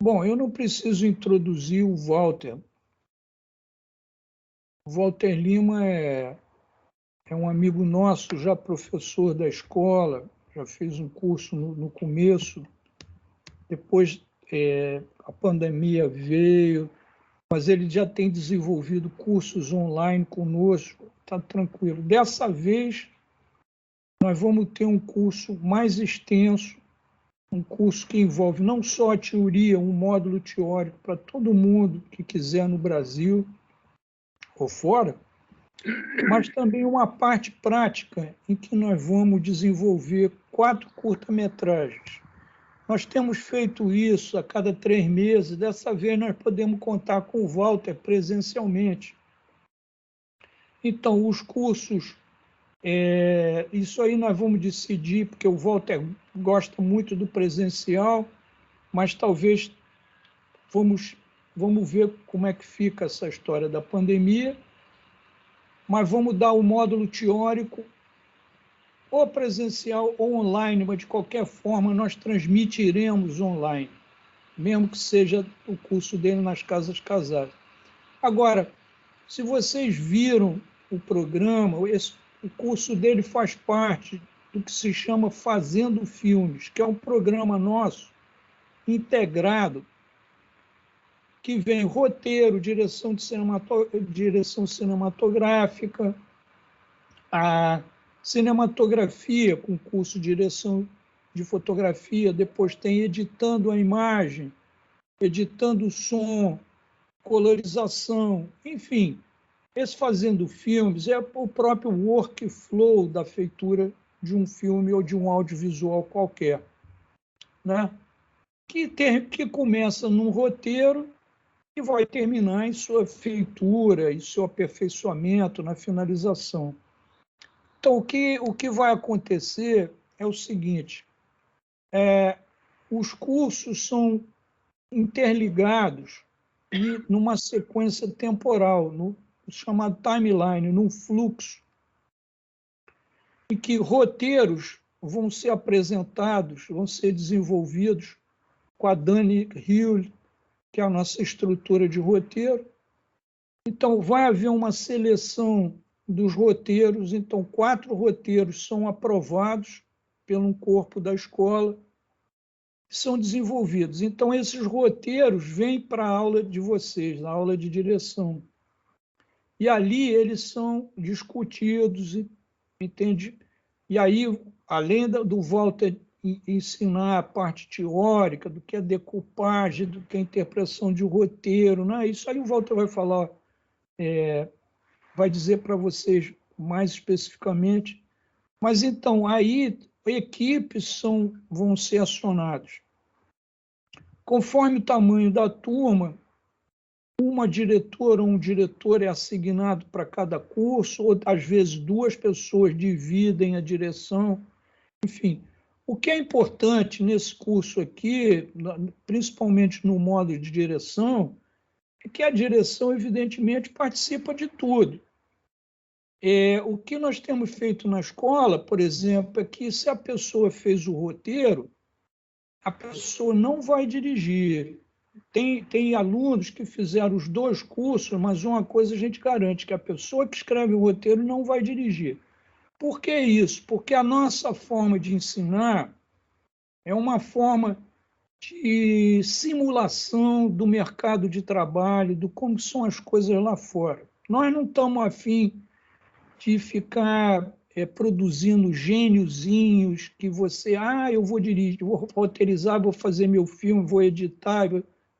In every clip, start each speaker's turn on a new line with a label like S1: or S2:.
S1: Bom, eu não preciso introduzir o Walter. O Walter Lima é um amigo nosso, já professor da escola, já fez um curso no começo, depois a pandemia veio, mas ele já tem desenvolvido cursos online conosco, está tranquilo. Dessa vez, nós vamos ter um curso mais extenso, um curso que envolve não só a teoria, um módulo teórico para todo mundo que quiser no Brasil ou fora, mas também uma parte prática em que nós vamos desenvolver 4 curta-metragens. Nós temos feito isso a cada 3 meses, dessa vez nós podemos contar com o Walter presencialmente. Então, os cursos, isso aí nós vamos decidir, porque o Walter gosta muito do presencial, mas talvez vamos ver como é que fica essa história da pandemia, mas vamos dar o módulo teórico ou presencial ou online, mas de qualquer forma nós transmitiremos online, mesmo que seja o curso dele nas casas casadas. Agora, se vocês viram o programa, o curso dele faz parte do que se chama Fazendo Filmes, que é um programa nosso integrado, que vem roteiro, direção cinematográfica, a cinematografia, com curso de direção de fotografia, depois tem editando a imagem, editando o som, colorização, enfim. Esse Fazendo Filmes é o próprio workflow da feitura de um filme ou de um audiovisual qualquer, né? Que começa num roteiro e vai terminar em sua feitura, em seu aperfeiçoamento, na finalização. Então, o que vai acontecer é o seguinte: os cursos são interligados e numa sequência temporal, no chamado timeline, num fluxo, em que roteiros vão ser apresentados, vão ser desenvolvidos com a Dani Hill, que é a nossa estrutura de roteiro. Então, vai haver uma seleção dos roteiros, então 4 roteiros são aprovados pelo corpo da escola, são desenvolvidos. Então, esses roteiros vêm para a aula de vocês, na aula de direção. E ali eles são discutidos, entende? E aí, além do Walter ensinar a parte teórica, do que é decupagem, do que é interpretação de roteiro, né? Isso aí o Walter vai falar, vai dizer para vocês mais especificamente. Mas então, aí equipes vão ser acionadas. Conforme o tamanho da turma, uma diretora ou um diretor é assignado para cada curso, ou às vezes 2 pessoas dividem a direção, enfim. O que é importante nesse curso aqui, principalmente no módulo de direção, é que a direção, evidentemente, participa de tudo. O que nós temos feito na escola, por exemplo, é que se a pessoa fez o roteiro, a pessoa não vai dirigir. Tem alunos que fizeram os 2 cursos, mas uma coisa a gente garante, que a pessoa que escreve o roteiro não vai dirigir. Por que isso? Porque a nossa forma de ensinar é uma forma de simulação do mercado de trabalho, do como são as coisas lá fora. Nós não estamos afim de ficar produzindo gêniozinhos que você, eu vou dirigir, vou roteirizar, vou fazer meu filme, vou editar.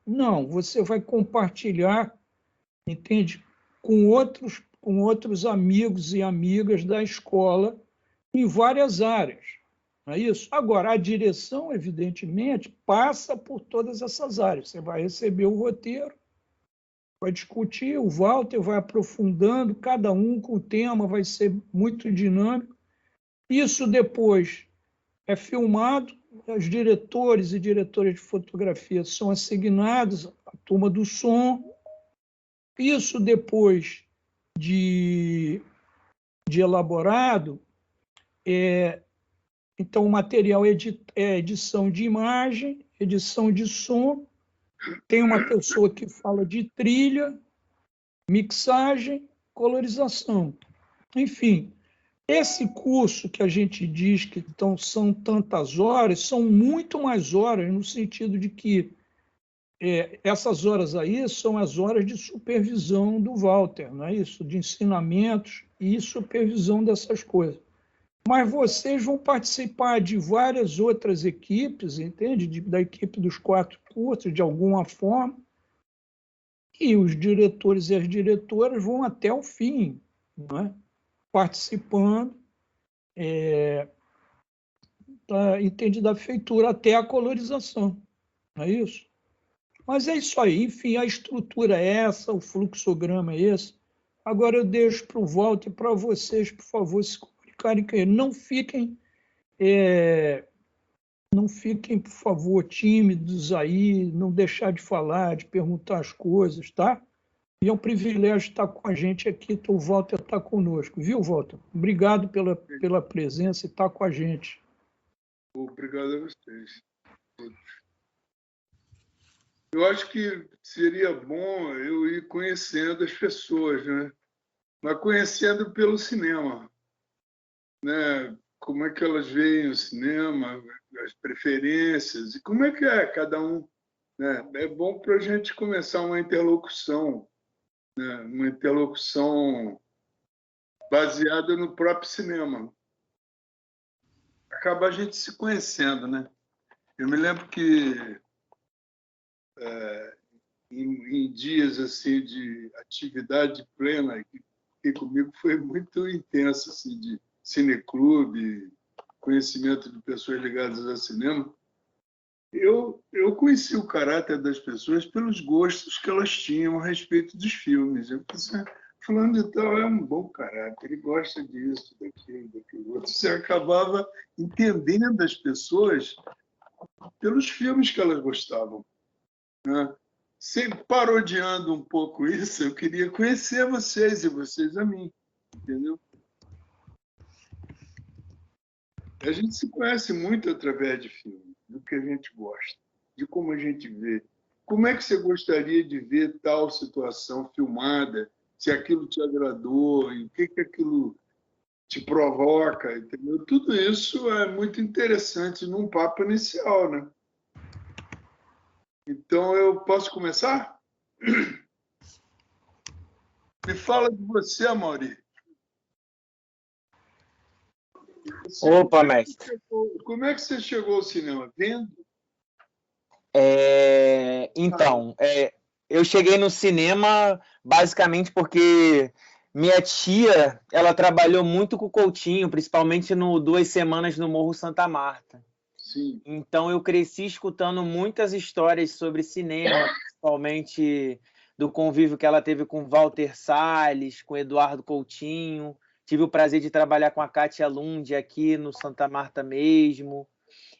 S1: Não, você vai compartilhar, entende? Com outros amigos e amigas da escola em várias áreas. Não é isso? Agora, a direção, evidentemente, passa por todas essas áreas. Você vai receber o roteiro, vai discutir, o Walter vai aprofundando, cada um com o tema, vai ser muito dinâmico. Isso depois é filmado, os diretores e diretoras de fotografia são assignados, a turma do som. Isso depois de elaborado, então o material é edição de imagem, edição de som, tem uma pessoa que fala de trilha, mixagem, colorização. Enfim, esse curso que a gente diz que são tantas horas, são muito mais horas, no sentido de que essas horas aí são as horas de supervisão do Walter, não é isso? De ensinamentos e supervisão dessas coisas. Mas vocês vão participar de várias outras equipes, entende? Da equipe dos 4 cursos, de alguma forma, e os diretores e as diretoras vão até o fim, não é? Participando, entende? Da feitura até a colorização, não é isso? Mas é isso aí, enfim, a estrutura é essa, o fluxograma é esse. Agora eu deixo para o Walter e para vocês, por favor, se comunicarem com ele. Não fiquem, por favor, tímidos aí, não deixar de falar, de perguntar as coisas, tá? E é um privilégio estar com a gente aqui, então o Walter está conosco, viu, Walter? Obrigado pela presença e estar com a gente.
S2: Obrigado a vocês. Eu acho que seria bom eu ir conhecendo as pessoas, né? Mas conhecendo pelo cinema, né? Como é que elas veem o cinema, as preferências, e como é que é cada um, né? É bom para a gente começar uma interlocução, né? Uma interlocução baseada no próprio cinema. Acaba a gente se conhecendo, né? Eu me lembro que em dias assim de atividade plena que comigo foi muito intenso, assim, de cineclube, conhecimento de pessoas ligadas ao cinema. Eu conheci o caráter das pessoas pelos gostos que elas tinham a respeito dos filmes. Eu pensei, fulano de tal é um bom caráter, ele gosta disso, daquilo outro. Você acabava entendendo as pessoas pelos filmes que elas gostavam, né? Sempre parodiando um pouco isso, eu queria conhecer vocês e vocês a mim, entendeu? A gente se conhece muito através de filmes, do que a gente gosta, de como a gente vê. Como é que você gostaria de ver tal situação filmada, se aquilo te agradou, e o que aquilo te provoca, entendeu? Tudo isso é muito interessante num papo inicial, né? Então, eu posso começar? Me fala de você, Amaury.
S3: Opa, mestre.
S2: Como é que você chegou ao cinema? Vendo?
S3: Então, eu cheguei no cinema basicamente porque minha tia, ela trabalhou muito com o Coutinho, principalmente no 2 Semanas no Morro Santa Marta.
S2: Sim.
S3: Então eu cresci escutando muitas histórias sobre cinema, principalmente do convívio que ela teve com Walter Salles, com Eduardo Coutinho. Tive o prazer de trabalhar com a Kátia Lund aqui no Santa Marta mesmo.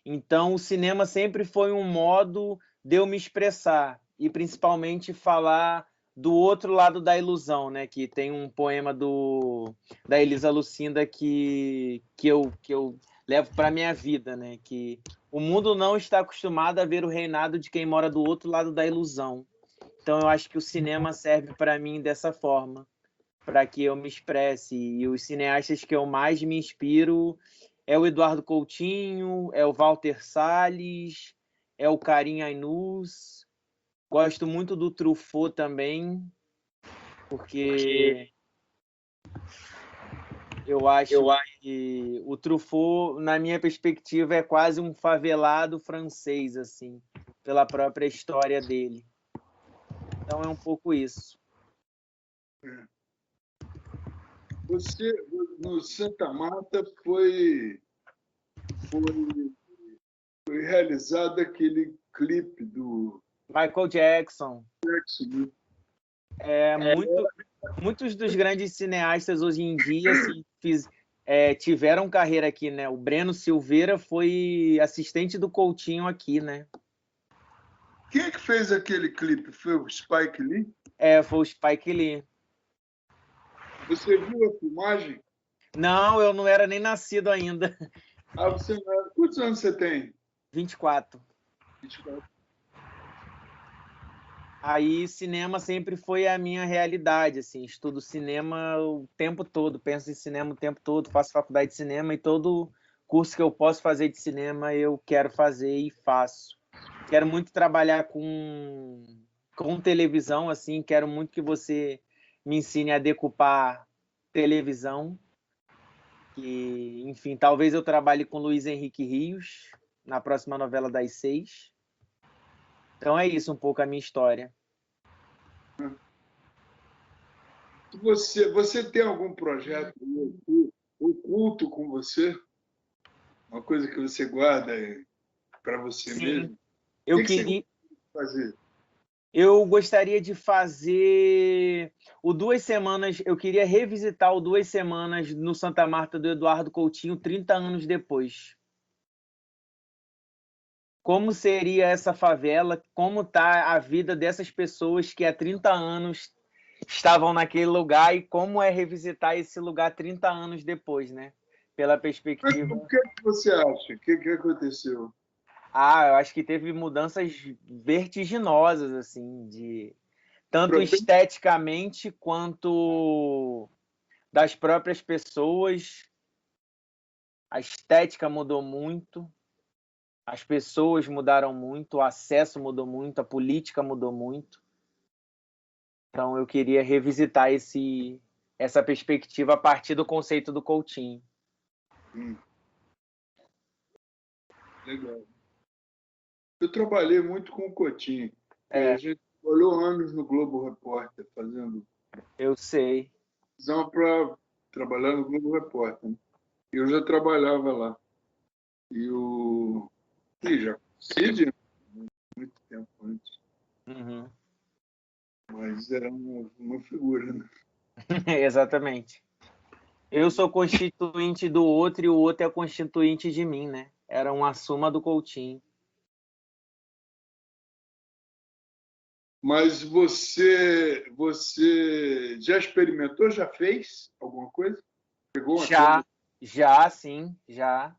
S3: Então o cinema sempre foi um modo de eu me expressar e principalmente falar do outro lado da ilusão, né? Que tem um poema da Elisa Lucinda que eu levo para minha vida, né? Que o mundo não está acostumado a ver o reinado de quem mora do outro lado da ilusão. Então eu acho que o cinema serve para mim dessa forma, para que eu me expresse. E os cineastas que eu mais me inspiro é o Eduardo Coutinho, é o Walter Salles, é o Karim Ainuz. Gosto muito do Truffaut também, porque eu acho que o Truffaut, na minha perspectiva, é quase um favelado francês, assim, pela própria história dele. Então é um pouco isso.
S2: Você, no Santa Marta, foi realizado aquele clipe do
S3: Michael Jackson.
S2: Jackson.
S3: Muitos dos grandes cineastas hoje em dia assim, tiveram carreira aqui, né? O Breno Silveira foi assistente do Coutinho aqui, né?
S2: Quem é que fez aquele clipe? Foi o Spike Lee?
S3: Foi o Spike Lee.
S2: Você viu a filmagem?
S3: Não, eu não era nem nascido ainda.
S2: Você não era. Quantos anos você tem?
S3: 24.
S2: 24.
S3: Aí cinema sempre foi a minha realidade, assim, estudo cinema o tempo todo, penso em cinema o tempo todo, faço faculdade de cinema e todo curso que eu posso fazer de cinema eu quero fazer e faço. Quero muito trabalhar com televisão, assim, quero muito que você me ensine a decupar televisão, que, enfim, talvez eu trabalhe com Luiz Henrique Rios na próxima novela das 6. Então é isso um pouco a minha história.
S2: Você tem algum projeto oculto com você? Uma coisa que você guarda para você
S3: Sim,
S2: mesmo?
S3: eu
S2: O que você
S3: queria,
S2: fazer?
S3: eu gostaria de fazer o 2 semanas, eu queria revisitar o 2 semanas no Santa Marta do Eduardo Coutinho 30 anos depois. Como seria essa favela? Como está a vida dessas pessoas que há 30 anos estavam naquele lugar e como é revisitar esse lugar 30 anos depois, né? Pela perspectiva.
S2: O que você acha? O que aconteceu?
S3: Eu acho que teve mudanças vertiginosas, assim, de tanto esteticamente quanto das próprias pessoas. A estética mudou muito, as pessoas mudaram muito, o acesso mudou muito, a política mudou muito. Então eu queria revisitar essa perspectiva a partir do conceito do Coutinho.
S2: Legal. Eu trabalhei muito com o Coutinho.
S3: É.
S2: A gente trabalhou anos no Globo Repórter, fazendo
S3: Eu sei.
S2: visão para trabalhar no Globo Repórter, né? Eu já trabalhava lá. E já conheci muito tempo antes.
S3: Uhum.
S2: Mas era uma figura, né?
S3: Exatamente. Eu sou constituinte do outro e o outro é constituinte de mim, né? Era uma soma do Coutinho.
S2: Mas você já experimentou, já fez alguma coisa? Pegou uma câmera?
S3: Já, sim, já.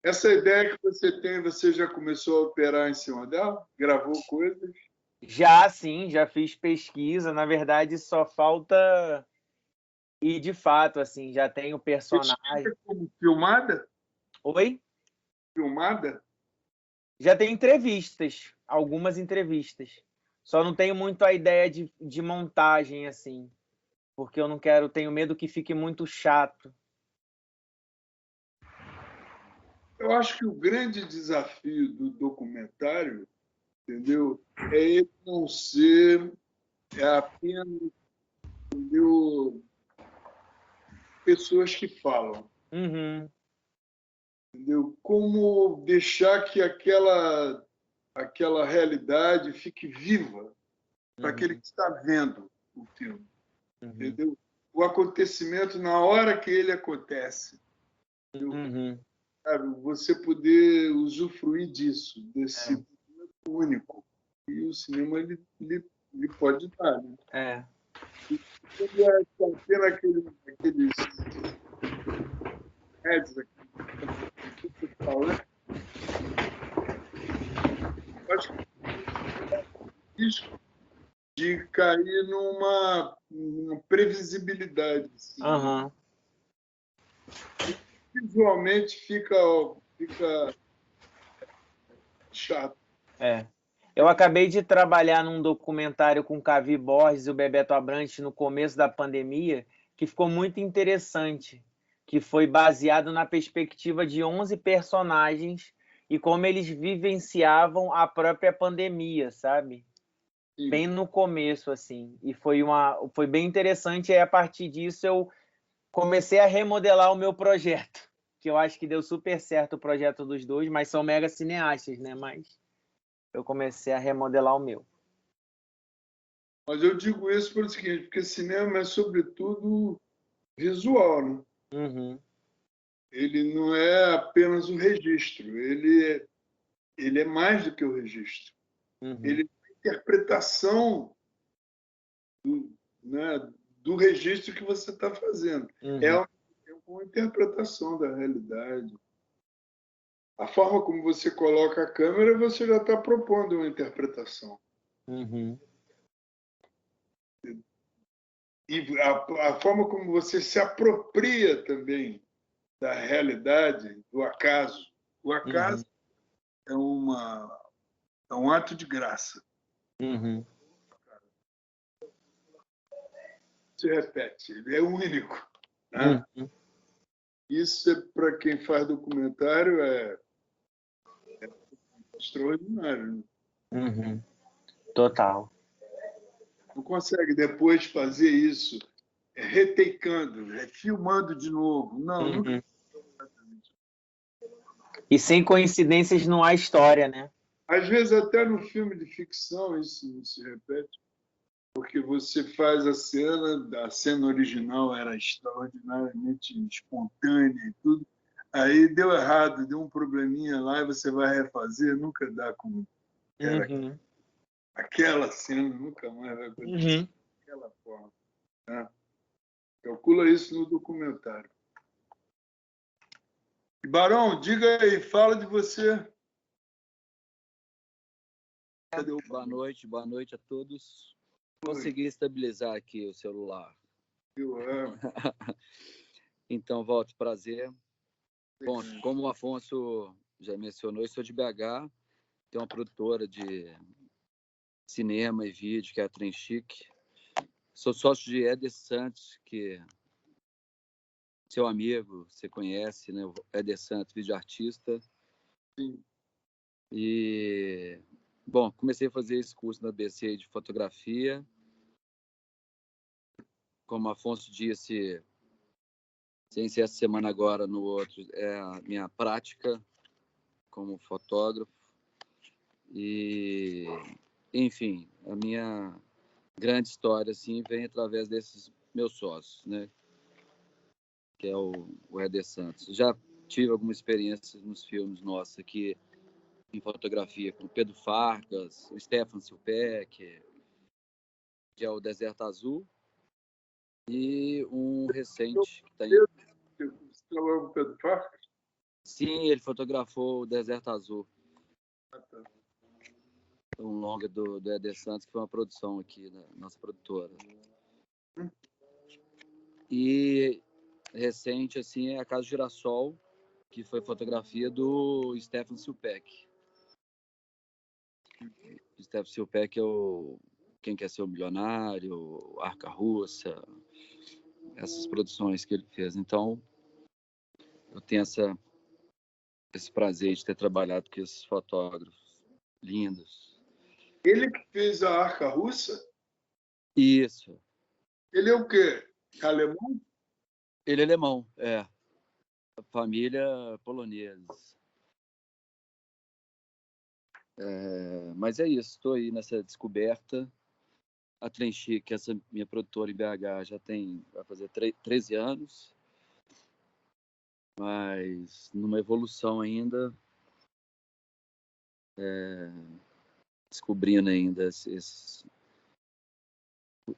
S2: Essa ideia que você tem, você já começou a operar em cima dela? Gravou coisas?
S3: Já, sim, já fiz pesquisa. Na verdade, só falta ir de fato, assim, já tenho personagem.
S2: Como filmada?
S3: Oi?
S2: Filmada?
S3: Já tem entrevistas, algumas entrevistas. Só não tenho muito a ideia de montagem, assim, porque eu não quero, tenho medo que fique muito chato.
S2: Eu acho que o grande desafio do documentário, entendeu, é ele não ser apenas, entendeu, pessoas que falam,
S3: Uhum,
S2: entendeu? Como deixar que aquela realidade fique viva para aquele que está vendo o filme, entendeu? O acontecimento na hora que ele acontece, sabe? Você poder usufruir disso, desse momento único. E o cinema ele pode dar, né?
S3: É.
S2: Tendo aqueles ads aqui, acho que é risco de cair numa previsibilidade. Assim,
S3: Uhum.
S2: Visualmente fica chato.
S3: É. Eu acabei de trabalhar num documentário com o Cavi Borges e o Bebeto Abrantes no começo da pandemia, que ficou muito interessante, que foi baseado na perspectiva de 11 personagens e como eles vivenciavam a própria pandemia, sabe?
S2: Sim.
S3: Bem no começo, assim. E foi bem interessante, e a partir disso eu comecei a remodelar o meu projeto, que eu acho que deu super certo o projeto dos dois, mas são mega cineastas, né? Mas eu comecei a remodelar o meu.
S2: Mas eu digo isso pelo seguinte, porque cinema é sobretudo visual, né?
S3: Uhum.
S2: Ele não é apenas um registro, ele é mais do que o registro. Ele é a interpretação do registro que você está fazendo. É uma interpretação da realidade. A forma como você coloca a câmera, você já está propondo uma interpretação. e a forma como você se apropria também da realidade, do acaso. O acaso é um ato de graça. Se repete, ele é único. Né? Isso, para quem faz documentário, é extraordinário. Né?
S3: Total.
S2: Não consegue depois fazer isso retakeando, filmando de novo. Não, nunca.
S3: E sem coincidências não há história, né?
S2: Às vezes até no filme de ficção isso não se repete, porque você faz a cena original era extraordinariamente espontânea e tudo, aí deu errado, deu um probleminha lá e você vai refazer, nunca dá como era aquela cena, nunca mais vai acontecer daquela forma. Né? Calcula isso no documentário. E, Barão, diga aí, fala de você.
S4: Boa noite a todos. Consegui estabilizar aqui o celular.
S2: Eu amo.
S4: Então, Walter, prazer. Bom, como o Afonso já mencionou, eu sou de BH, tenho uma produtora de cinema e vídeo, que é a Trem Chique. Sou sócio de Éder Santos, que seu amigo, você conhece, né? O Éder Santos, videoartista.
S2: Sim.
S4: E, bom, comecei a fazer esse curso na BC de fotografia. Como o Afonso disse, sem ser essa semana agora, no outro, é a minha prática como fotógrafo. E, enfim, a minha grande história assim, vem através desses meus sócios, né? Que é o Éder Santos. Já tive alguma experiência nos filmes nossos aqui em fotografia com o Pedro Fargas, o Stefan Silpek, que é o Deserto Azul, e um recente que está em...
S2: Você trabalhou com o Pedro Fargas?
S4: Sim, ele fotografou o Deserto Azul. Um longa do Éder Santos, que foi uma produção aqui da nossa produtora. E recente, assim, é a Casa Girassol, que foi fotografia do Stefan Silpek. O Stefan Silpek é o Quem Quer Ser o Milionário, Arca Russa, essas produções que ele fez. Então, eu tenho esse prazer de ter trabalhado com esses fotógrafos lindos.
S2: Ele que fez a Arca Russa?
S4: Isso.
S2: Ele é o quê? Alemão?
S4: Ele é alemão, é. Família polonesa. Mas é isso, estou aí nessa descoberta. A Trem Chique, essa minha produtora em BH, vai fazer 13 anos, mas numa evolução ainda, descobrindo ainda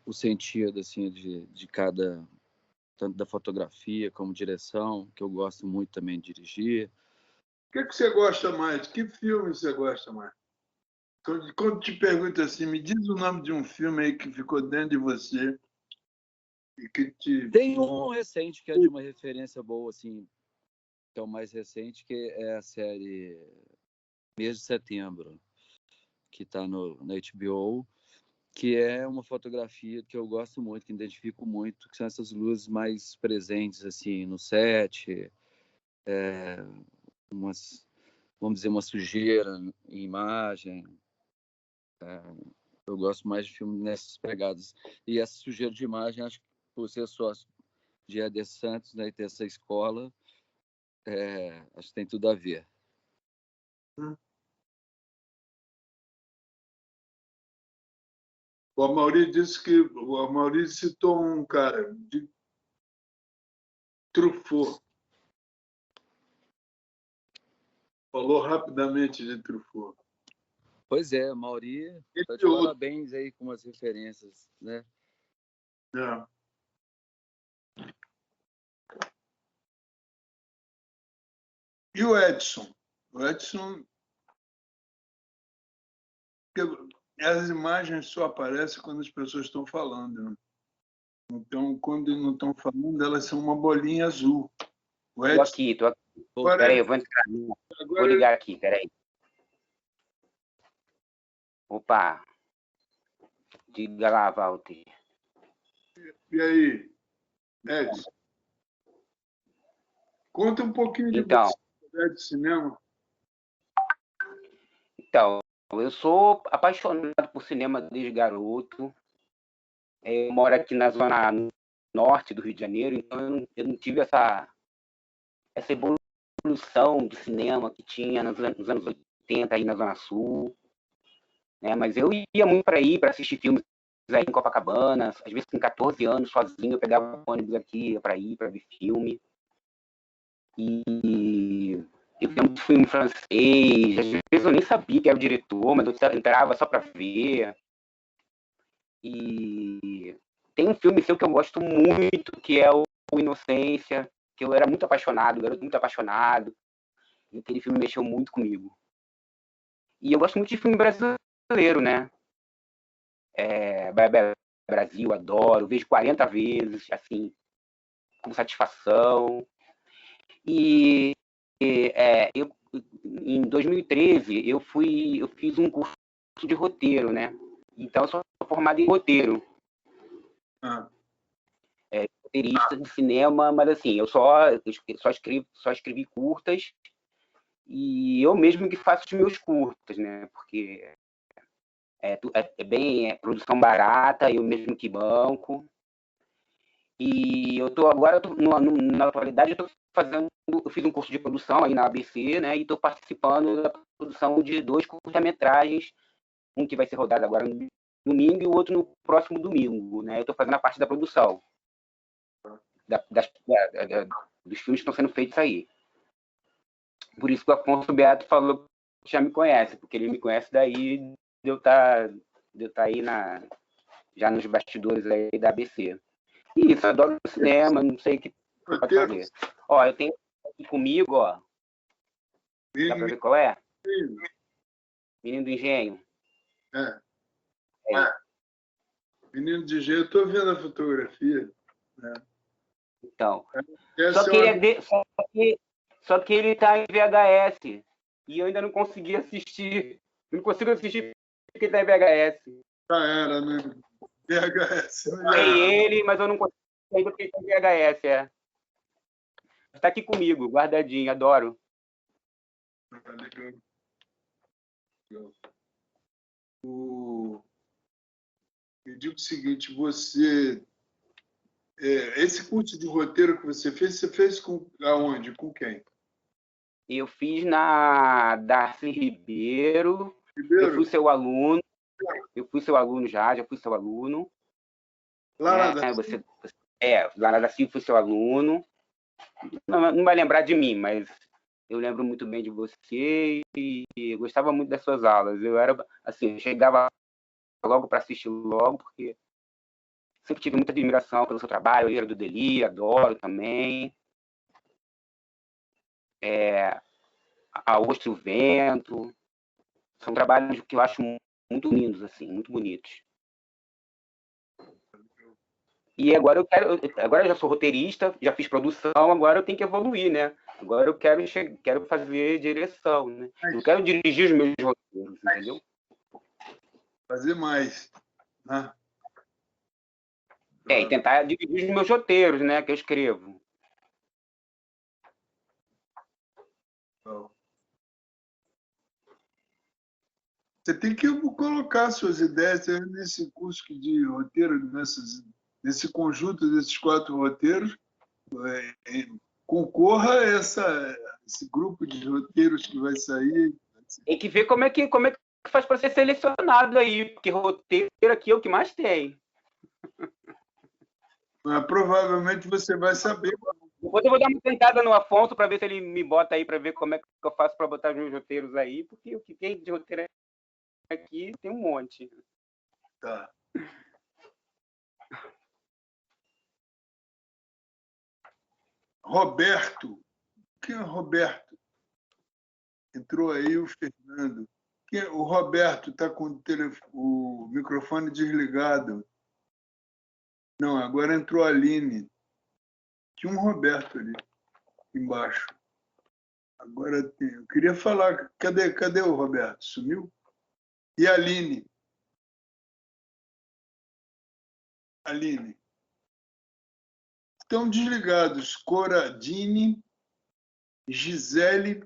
S4: o sentido assim, de cada, tanto da fotografia como direção, que eu gosto muito também de dirigir.
S2: O que você gosta mais? Que filme você gosta mais? Quando te pergunto assim, me diz o nome de um filme aí que ficou dentro de você e que te...
S4: Tem um recente que é de uma referência boa, assim, que é o mais recente, que é a série Mês de Setembro, que está na HBO, que é uma fotografia que eu gosto muito, que identifico muito, que são essas luzes mais presentes assim no set, vamos dizer, uma sujeira em imagem. Eu gosto mais de filmes nessas pegadas. E essa sujeira de imagem, acho que por ser sócio de Éder Santos, né, e ter essa escola, acho que tem tudo a ver.
S2: O Amaury disse que o Amaury citou um cara de Truffaut. Falou rapidamente de Truffaut.
S4: Pois é, Mauri, tá de parabéns aí com as referências, né?
S2: É. E o Edson? O Edson... As imagens só aparecem quando as pessoas estão falando. Né? Então, quando não estão falando, elas são uma bolinha azul. O
S5: Tô aqui, tô aqui. Peraí, eu vou entrar. Vou ligar aqui, peraí. Opa. Diga lá, Walter.
S2: E aí, Edson? Conta um pouquinho de
S5: Então,
S2: você, de cinema.
S5: Então, eu sou apaixonado por cinema desde garoto. Eu moro aqui na zona norte do Rio de Janeiro, então eu não tive essa evolução do cinema que tinha nos anos 80 aí na Zona Sul. Né? Mas eu ia muito para ir para assistir filmes aí em Copacabana, às vezes com 14 anos, sozinho, eu pegava ônibus aqui para ir para ver filme. E eu vi muito filme francês, às vezes eu nem sabia que era o diretor, mas eu entrava só para ver. E tem um filme seu que eu gosto muito, que é o Inocência, que eu era muito apaixonado, garoto muito apaixonado. E aquele filme mexeu muito comigo. E eu gosto muito de filme brasileiro, né? Brasil, adoro, vejo 40 vezes, assim, com satisfação. E eu, em 2013, eu fiz um curso de roteiro, né? Então, eu sou formado em roteiro. Roteirista de cinema, mas assim, eu só escrevi curtas e eu mesmo que faço os meus curtas, né? Porque é produção barata, eu mesmo que banco. E na atualidade, eu fiz um curso de produção aí na ABC, né? E estou participando da produção de 2 curta-metragens, um que vai ser rodado agora no domingo e o outro no próximo domingo, né? Eu estou fazendo a parte da produção dos filmes que estão sendo feitos aí. Por isso que o Afonso Beato falou que já me conhece, porque ele me conhece daí de eu estar aí já nos bastidores aí da ABC. E isso, eu adoro cinema, não sei o que pode fazer. Ó, eu tenho aqui comigo, ó. Dá pra ver qual é? Menino do Engenho.
S2: Menino do Engenho, eu estou vendo a fotografia. Né?
S5: Então, só que ele tá em VHS e eu ainda não consegui assistir. Não consigo assistir porque ele tá em VHS.
S2: Era, né? VHS.
S5: Ele, mas eu não consigo ainda porque ele tá em VHS, Está aqui comigo, guardadinho, adoro.
S2: Legal. Eu digo o seguinte, esse curso de roteiro que você fez aonde? Com quem?
S5: Eu fiz na Darcy Ribeiro. Eu fui seu aluno. Já fui seu aluno.
S2: Lá na Darcy?
S5: Lá na Darcy fui seu aluno. Não vai lembrar de mim, mas eu lembro muito bem de você e eu gostava muito das suas aulas. Eu era assim, eu chegava logo para assistir logo, porque sempre tive muita admiração pelo seu trabalho. Eu era do Deli, adoro também. A Osto e o Vento. São trabalhos que eu acho muito lindos, assim, muito bonitos. E agora agora eu já sou roteirista, já fiz produção, agora eu tenho que evoluir, né? Agora eu quero fazer direção, né? Eu quero dirigir os meus roteiros, entendeu?
S2: Fazer mais, né?
S5: E tentar dirigir os meus roteiros, né? Que eu escrevo.
S2: Você tem que colocar suas ideias nesse curso de roteiro, nesse conjunto desses 4 roteiros, concorra a esse grupo de roteiros que vai sair.
S5: Tem que ver como é que faz para ser selecionado aí, porque roteiro aqui é o que mais tem.
S2: Provavelmente você vai saber.
S5: Depois eu vou dar uma tentada no Afonso para ver se ele me bota aí, para ver como é que eu faço para botar os meus roteiros aí, porque o que tem de roteiro aqui tem um monte.
S2: Tá. Roberto. Quem é Roberto? Entrou aí o Fernando. O Roberto está com o microfone desligado. Não, agora entrou a Aline. Tinha um Roberto ali embaixo. Agora tem. Eu queria falar. Cadê o Roberto? Sumiu? E a Aline? Aline. Estão desligados. Coradine, Gisele.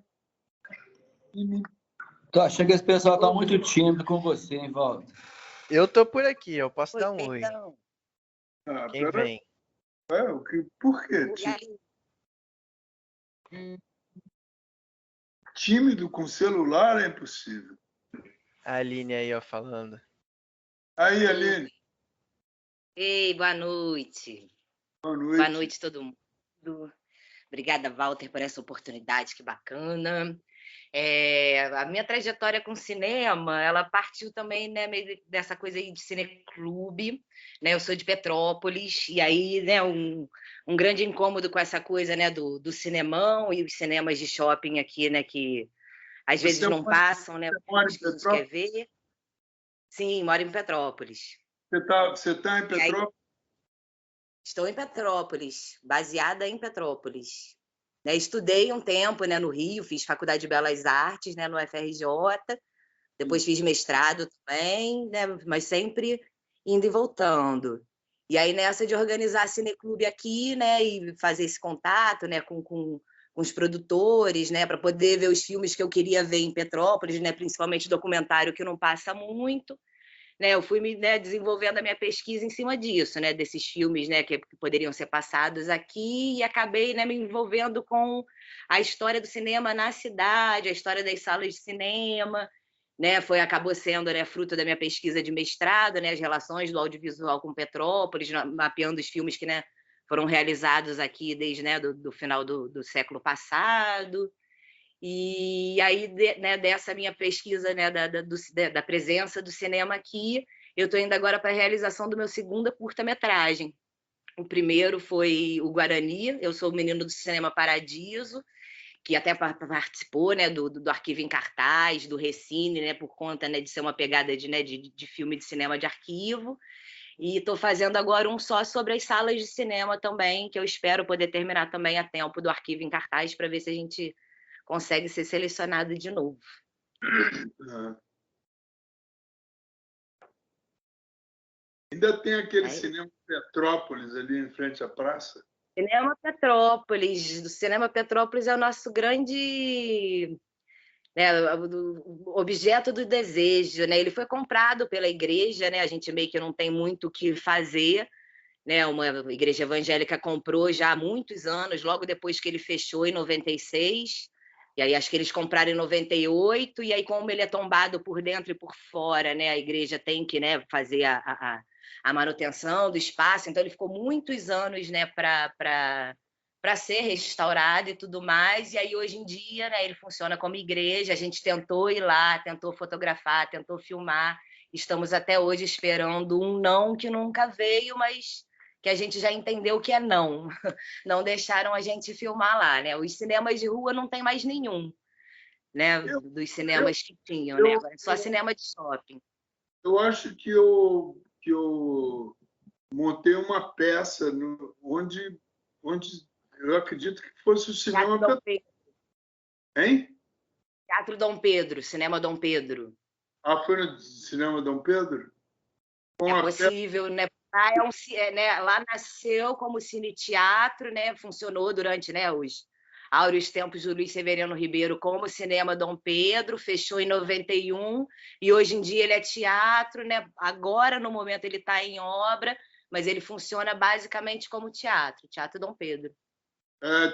S4: Tô achando que esse pessoal tá muito tímido com você, hein, Walter?
S6: Eu tô por aqui, eu posso dar um oi.
S7: Então,
S2: Ah,
S6: Quem vem?
S2: Por quê?
S7: e aí,
S2: Tímido com celular é impossível.
S6: A Aline aí, ó, falando.
S2: Aí, Aline.
S7: ei, boa noite.
S2: Boa noite.
S7: Boa noite, todo mundo. Obrigada, Walter, por essa oportunidade, que bacana. A minha trajetória com cinema, ela partiu também, né, meio dessa coisa aí de cineclube, né? Eu sou de Petrópolis, e aí, né, um grande incômodo com essa coisa, né, do cinemão e os cinemas de shopping aqui, né, que às vezes não passam, né,
S2: Você mora em
S7: que a gente quer
S2: Petrópolis?
S7: ver. Sim, moro em Petrópolis.
S2: Você tá em Petrópolis?
S7: Estou em Petrópolis, baseada em Petrópolis. Né, estudei um tempo, né, no Rio, fiz Faculdade de Belas Artes, né, no FRJ, depois fiz mestrado também, né, mas sempre indo e voltando. E aí, nessa de organizar cineclube aqui, né, e fazer esse contato, né, com os produtores, né, para poder ver os filmes que eu queria ver em Petrópolis, né, principalmente documentário que não passa muito. Né, eu fui né, desenvolvendo a minha pesquisa em cima disso, né, desses filmes, né, que poderiam ser passados aqui, e acabei, né, me envolvendo com a história do cinema na cidade, a história das salas de cinema, né, acabou sendo, né, fruto da minha pesquisa de mestrado, né, as relações do audiovisual com Petrópolis, mapeando os filmes que, né, foram realizados aqui desde, né, do final do século passado. E aí, né, dessa minha pesquisa, né, da presença do cinema aqui, eu estou indo agora para a realização do meu segundo curta-metragem. O primeiro foi o Guarani, eu sou o menino do Cinema Paradiso, que até participou, né, do Arquivo em Cartaz, do Recine, né, por conta, né, de ser uma pegada de filme de cinema de arquivo. E estou fazendo agora um só sobre as salas de cinema também, que eu espero poder terminar também a tempo do Arquivo em Cartaz, para ver se a gente consegue ser selecionado de novo.
S2: Ainda tem aquele cinema Petrópolis ali em frente à praça?
S7: Cinema Petrópolis. O Cinema Petrópolis é o nosso grande, né, objeto do desejo, né? Ele foi comprado pela igreja, né? A gente meio que não tem muito o que fazer, né? Uma igreja evangélica comprou já há muitos anos, logo depois que ele fechou em 96. E aí acho que eles compraram em 98, e aí como ele é tombado por dentro e por fora, né, a igreja tem que, né, fazer a manutenção do espaço, então ele ficou muitos anos, né, para ser restaurado e tudo mais, e aí hoje em dia, né, ele funciona como igreja. A gente tentou ir lá, tentou fotografar, tentou filmar, estamos até hoje esperando um não que nunca veio, mas que a gente já entendeu que é não. Não deixaram a gente filmar lá, né? Os cinemas de rua não tem mais nenhum, né? Dos cinemas que tinham, né? Agora é só cinema de shopping.
S2: Eu acho que eu montei uma peça onde eu acredito que fosse o cinema...
S7: Teatro Dom Pedro.
S2: Hein?
S7: Teatro Dom Pedro, Cinema Dom Pedro.
S2: Ah, foi no cinema Dom Pedro?
S7: É possível, né? Lá nasceu como cine-teatro, né? Funcionou durante, né, os áureos tempos do Luiz Severino Ribeiro como Cinema Dom Pedro, fechou em 91, e hoje em dia ele é teatro, né? Agora, no momento, ele está em obra, mas ele funciona basicamente como teatro, Teatro Dom Pedro.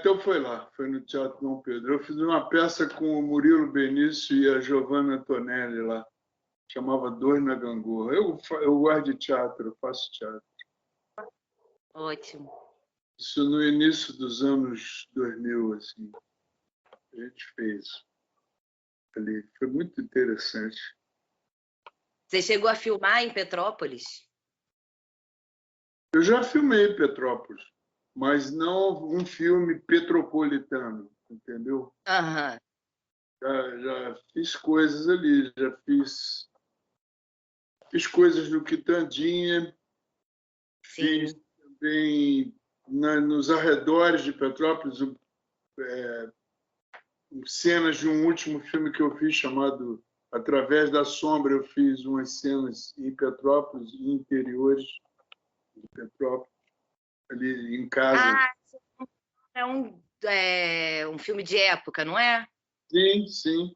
S2: Então foi lá, foi no Teatro Dom Pedro. Eu fiz uma peça com o Murilo Benício e a Giovanna Antonelli lá. Chamava Dois na Gangorra. Eu gosto de teatro, eu faço teatro.
S7: Ótimo.
S2: Isso no início dos anos 2000, assim. A gente fez ali. Foi muito interessante.
S7: Você chegou a filmar em Petrópolis?
S2: Eu já filmei em Petrópolis, mas não um filme petropolitano, entendeu?
S7: Aham.
S2: Já fiz coisas ali, já fiz coisas no Quitandinha, fiz nos arredores de Petrópolis, cenas de um último filme que eu fiz chamado Através da Sombra. Eu fiz umas cenas em Petrópolis, em interiores de Petrópolis, ali em casa.
S7: É um filme de época, não é?
S2: Sim, sim.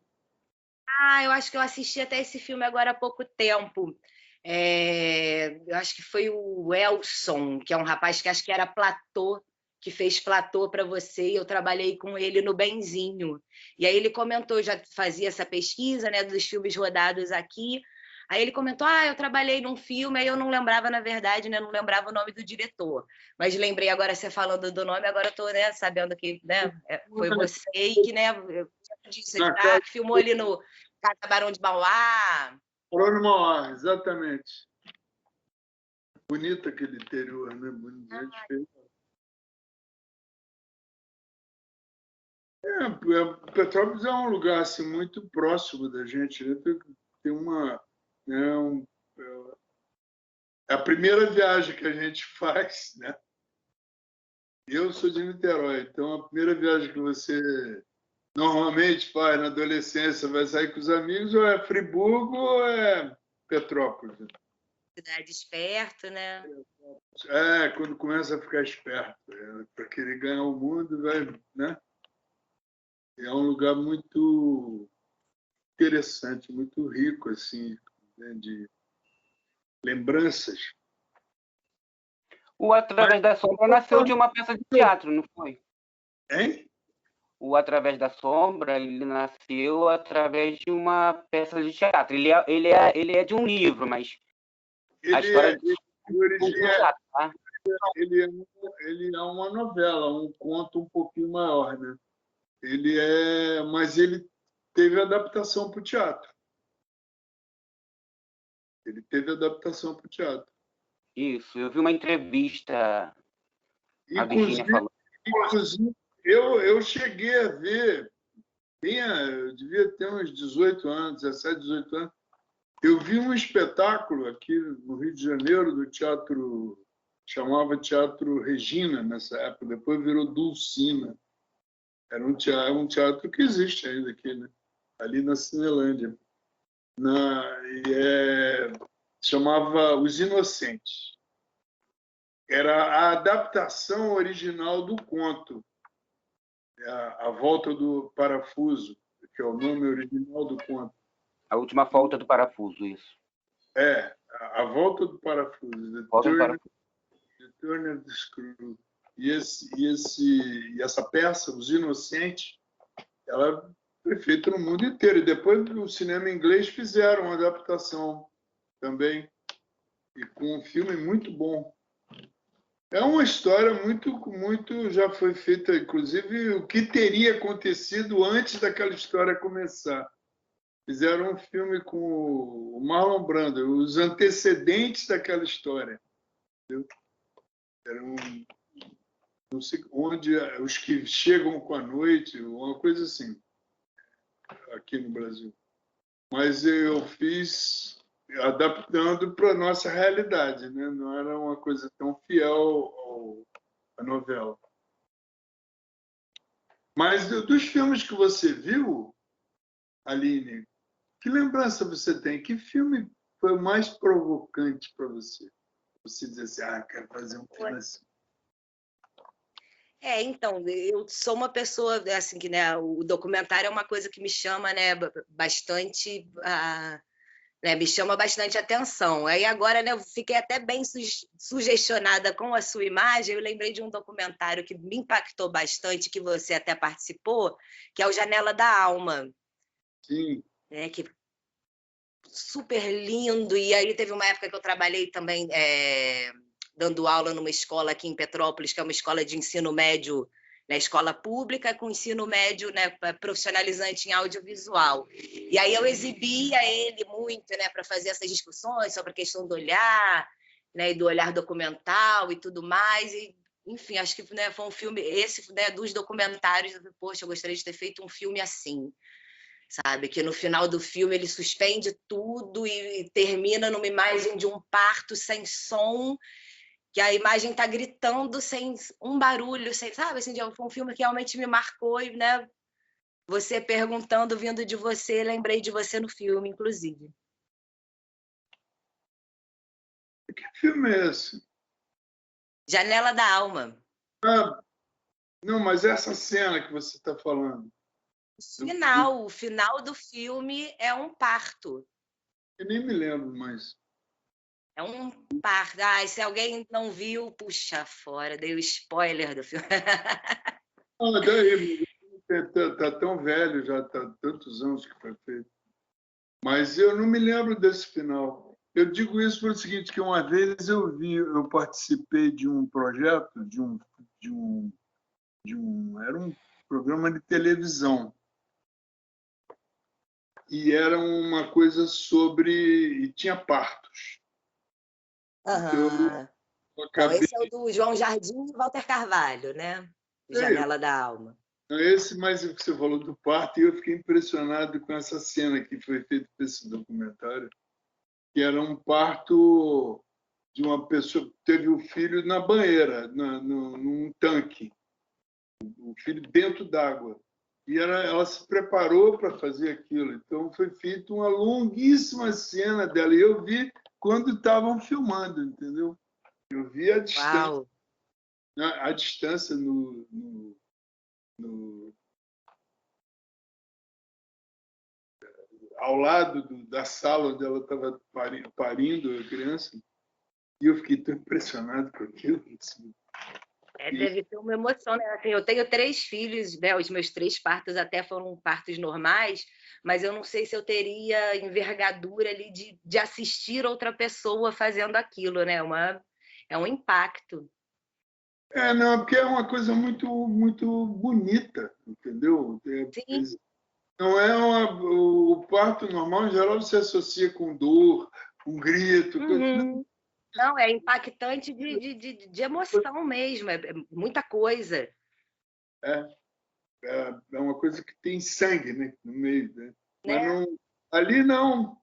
S7: Eu acho que eu assisti até esse filme agora há pouco tempo. Eu acho que foi o Elson, que é um rapaz que acho que era platô, que fez platô para você, e eu trabalhei com ele no Benzinho. E aí ele comentou, já fazia essa pesquisa, né, dos filmes rodados aqui. Aí ele comentou, eu trabalhei num filme, aí eu não lembrava, na verdade, né, não lembrava o nome do diretor. Mas lembrei agora, você falando do nome, agora eu estou, né, sabendo que, né, foi você e que, né, eu disse, que filmou ali no Casa Barão de Mauá.
S2: Barão de Mauá, exatamente. Bonito aquele interior, né? Bonito, Petrópolis é um lugar assim, muito próximo da gente. Né? Tem uma... é a primeira viagem que a gente faz, né? Eu sou de Niterói, então a primeira viagem que você normalmente faz na adolescência, vai sair com os amigos, ou é Friburgo ou é Petrópolis.
S7: Cidade esperto, né?
S2: Quando começa a ficar esperto, para querer ganhar o mundo, vai, né? É um lugar muito interessante, muito rico, assim, né, de lembranças.
S5: O Através da Sombra nasceu de uma peça de teatro, não foi?
S2: Hein?
S5: O Através da Sombra, ele nasceu através de uma peça de teatro. Ele é de um livro, mas a história
S2: ele é uma novela, um conto um pouquinho maior, né? Mas ele teve adaptação para o teatro. Ele teve adaptação para o teatro.
S5: Isso, eu vi uma entrevista, a Virgínia falou.
S2: Inclusive, eu cheguei a ver, eu devia ter uns 18 anos, 17, 18 anos, eu vi um espetáculo aqui no Rio de Janeiro, do teatro, chamava Teatro Regina nessa época, depois virou Dulcina. Era um teatro que existe ainda aqui, né? Ali na Cinelândia. Chamava Os Inocentes. Era a adaptação original do conto, A Volta do Parafuso, que é o nome original do conto.
S5: A Última Volta do Parafuso, isso.
S2: A Volta do Parafuso. The Turn of the Screw. E essa peça, Os Inocentes, ela foi feita no mundo inteiro. E depois do cinema inglês fizeram uma adaptação também, e com um filme muito bom. É uma história muito já foi feita, inclusive, o que teria acontecido antes daquela história começar. Fizeram um filme com o Marlon Brando, os antecedentes daquela história. Entendeu? Não sei onde, os que chegam com a noite, uma coisa assim, aqui no Brasil. Mas eu fiz adaptando para a nossa realidade, né? Não era uma coisa tão fiel à novela. Mas dos filmes que você viu, Aline, que lembrança você tem? Que filme foi o mais provocante para você? Você dizer assim, quero fazer um filme assim.
S7: Então, eu sou uma pessoa, assim, que, né, o documentário é uma coisa que me chama, né, bastante... me chama bastante atenção. Aí agora, né, eu fiquei até bem sugestionada com a sua imagem. Eu lembrei de um documentário que me impactou bastante, que você até participou, que é o Janela da Alma.
S2: Sim.
S7: Que super lindo. E aí teve uma época que eu trabalhei também dando aula numa escola aqui em Petrópolis, que é uma escola de ensino médio, né, escola pública com ensino médio, né, profissionalizante em audiovisual. E aí eu exibia ele muito, né, para fazer essas discussões sobre a questão do olhar, né, e do olhar documental e tudo mais. E, enfim, acho que, né, foi um filme, esse, né, dos documentários, poxa, eu gostaria de ter feito um filme assim, sabe? Que no final do filme ele suspende tudo e termina numa imagem de um parto sem som, que a imagem está gritando sem um barulho, sem, sabe? Assim, foi um filme que realmente me marcou e, né? Você perguntando, vindo de você, lembrei de você no filme, inclusive.
S2: Que filme é esse?
S7: Janela da Alma.
S2: Ah, não, mas essa cena que você está falando.
S7: O final do filme é um parto.
S2: Eu nem me lembro mais.
S7: É um parto. Ai, se alguém não viu, puxa fora, dei o spoiler do filme.
S2: Ah, daí, tá tão velho, já tá tantos anos que foi feito. Mas eu não me lembro desse final. Eu digo isso pelo seguinte, que uma vez eu participei de um projeto, era um programa de televisão. E era uma coisa e tinha partos.
S7: Aham.
S2: Eu
S7: Então,
S2: acabei...
S7: esse é o do João Jardim e Walter Carvalho, né? Janela da Alma.
S2: Esse, mas você falou do parto, e eu fiquei impressionado com essa cena que foi feita nesse documentário, que era um parto de uma pessoa que teve o filho na banheira, num tanque, o filho dentro d'água. E ela se preparou para fazer aquilo. Então, foi feita uma longuíssima cena dela. E eu vi quando estavam filmando, entendeu? Eu vi a distância,
S7: Uau!
S2: a distância ao lado da sala onde ela estava parindo a criança. E eu fiquei tão impressionado com aquilo. Assim.
S7: Deve ter uma emoção, né? Assim, eu tenho 3 filhos, né? Os meus 3 partos até foram partos normais, mas eu não sei se eu teria envergadura ali de assistir outra pessoa fazendo aquilo, né? É um impacto.
S2: Não, porque é uma coisa muito, muito bonita, entendeu?
S7: Sim.
S2: Não é o parto normal, em geral, você associa com dor, com grito.
S7: Uhum. Não, é impactante de emoção mesmo, é muita coisa.
S2: É uma coisa que tem sangue, né, no meio. Né? Mas
S7: Né?
S2: ali não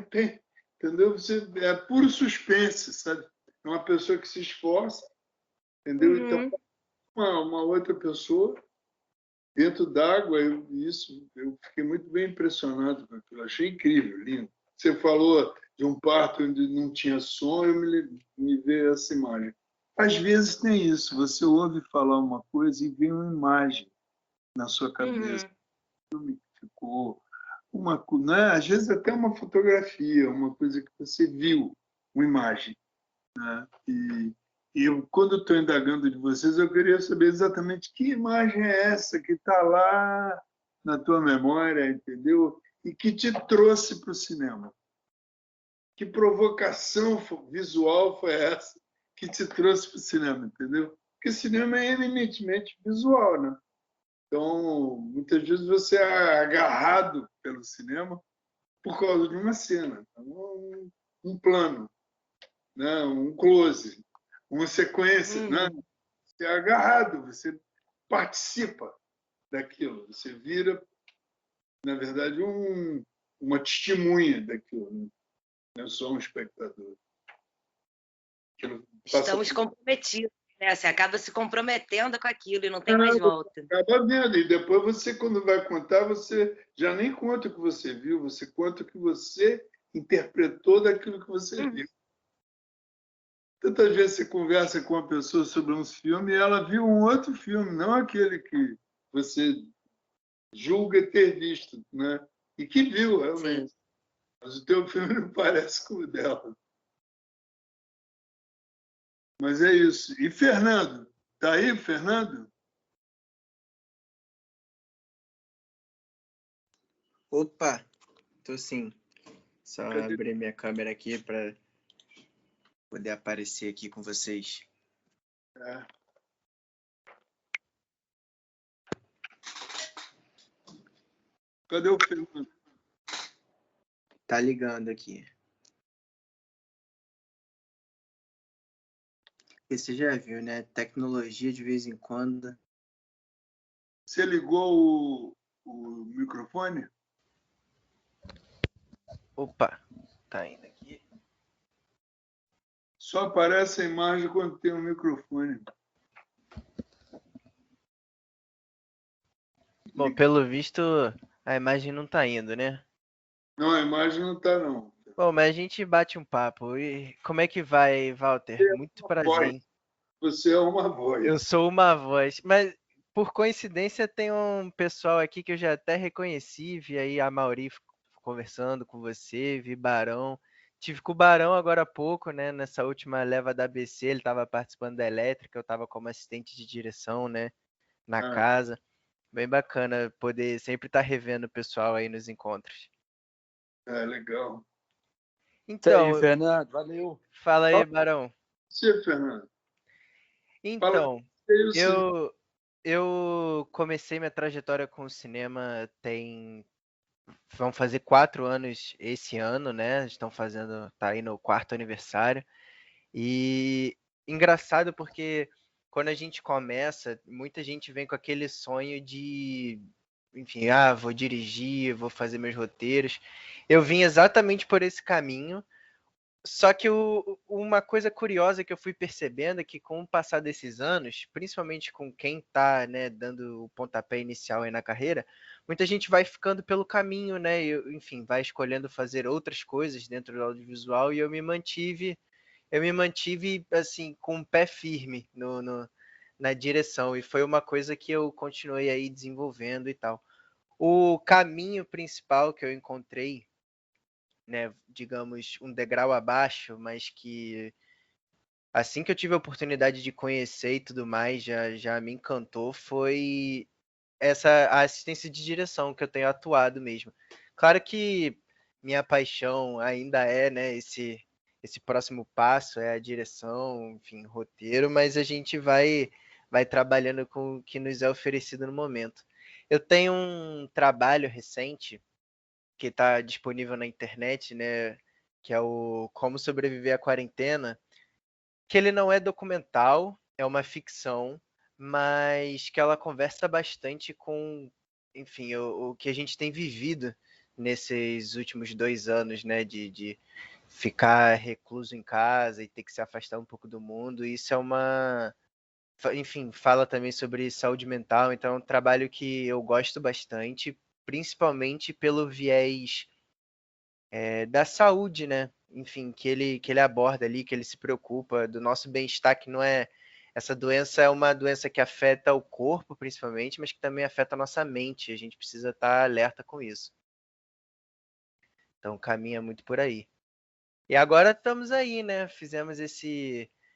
S2: tem, entendeu? É puro suspense, sabe? É uma pessoa que se esforça, entendeu? Então, uma outra pessoa dentro d'água, eu fiquei muito bem impressionado com aquilo. Achei incrível, lindo. Você falou de um parto onde não tinha som, me veio essa imagem. Às vezes tem isso, você ouve falar uma coisa e vem uma imagem na sua cabeça. Ficou né? Às vezes até uma fotografia, uma coisa que você viu, uma imagem. Né? E eu, quando estou indagando de vocês, eu queria saber exatamente que imagem é essa que está lá na tua memória, entendeu? E que te trouxe para o cinema. Que provocação visual foi essa que te trouxe para o cinema, entendeu? Porque cinema é eminentemente visual, né? Então, muitas vezes você é agarrado pelo cinema por causa de uma cena, um plano, né? Um close, uma sequência. Né? Você é agarrado, você participa daquilo, você vira, na verdade, uma testemunha daquilo, né? Não é só um espectador.
S7: Estamos comprometidos, né? Você acaba se comprometendo com aquilo e não tem mais volta.
S2: Acaba vendo, e depois você, quando vai contar, você já nem conta o que você viu, você conta o que você interpretou daquilo que você viu. Tantas vezes você conversa com uma pessoa sobre um filme e ela viu um outro filme, não aquele que você julga ter visto, né? E que viu, realmente. Sim. Mas o teu filme não parece com o dela. Mas é isso. E Fernando? Tá aí, Fernando?
S6: Opa, tô sim. Só abrir minha câmera aqui para poder aparecer aqui com vocês.
S2: Cadê o Fernando?
S6: Tá ligando aqui. Porque você já viu, né? Tecnologia de vez em quando.
S2: Você ligou o microfone?
S6: Opa, tá indo aqui.
S2: Só aparece a imagem quando tem um microfone.
S6: Bom, pelo visto, a imagem não tá indo, né?
S2: Não, a imagem não está, não.
S6: Bom, mas a gente bate um papo. E como é que vai, Walter? Muito prazer, hein?
S2: Você é uma voz.
S6: Eu sou uma voz, mas por coincidência tem um pessoal aqui que eu já até reconheci, vi aí a Mauri conversando com você, vi Barão. Tive com o Barão agora há pouco, né? Nessa última leva da ABC, ele estava participando da elétrica, eu estava como assistente de direção, né? Na casa. Bem bacana poder sempre estar revendo o pessoal aí nos encontros.
S2: Legal.
S4: Isso aí,
S6: Então,
S4: Fernando. Valeu.
S6: fala aí, Barão.
S2: Você, Fernando.
S6: Então,
S2: Fala
S6: eu comecei minha trajetória com o cinema vão fazer 4 anos esse ano, né? Tá aí no 4º aniversário. E engraçado porque quando a gente começa, muita gente vem com aquele sonho de, enfim, vou dirigir, vou fazer meus roteiros. Eu vim exatamente por esse caminho. Só que uma coisa curiosa que eu fui percebendo é que com o passar desses anos, principalmente com quem está, né, dando o pontapé inicial aí na carreira, muita gente vai ficando pelo caminho, né? Enfim, vai escolhendo fazer outras coisas dentro do audiovisual e eu me mantive assim com o pé firme na direção e foi uma coisa que eu continuei aí desenvolvendo e tal. O caminho principal que eu encontrei, né, digamos, um degrau abaixo, mas que assim que eu tive a oportunidade de conhecer e tudo mais, já me encantou, foi a assistência de direção que eu tenho atuado mesmo. Claro que minha paixão ainda é, né, esse próximo passo, é a direção, enfim, roteiro, mas a gente vai trabalhando com o que nos é oferecido no momento. Eu tenho um trabalho recente que está disponível na internet, né? Que é o Como Sobreviver à Quarentena, que ele não é documental, é uma ficção, mas que ela conversa bastante com, enfim, o que a gente tem vivido nesses últimos 2 anos, né? De ficar recluso em casa e ter que se afastar um pouco do mundo. Isso enfim, fala também sobre saúde mental, então é um trabalho que eu gosto bastante, principalmente pelo viés da saúde, né? Enfim, que ele aborda ali, que ele se preocupa do nosso bem-estar, que não é. Essa doença é uma doença que afeta o corpo, principalmente, mas que também afeta a nossa mente. A gente precisa estar alerta com isso. Então, caminha muito por aí. E agora estamos aí, né? Fizemos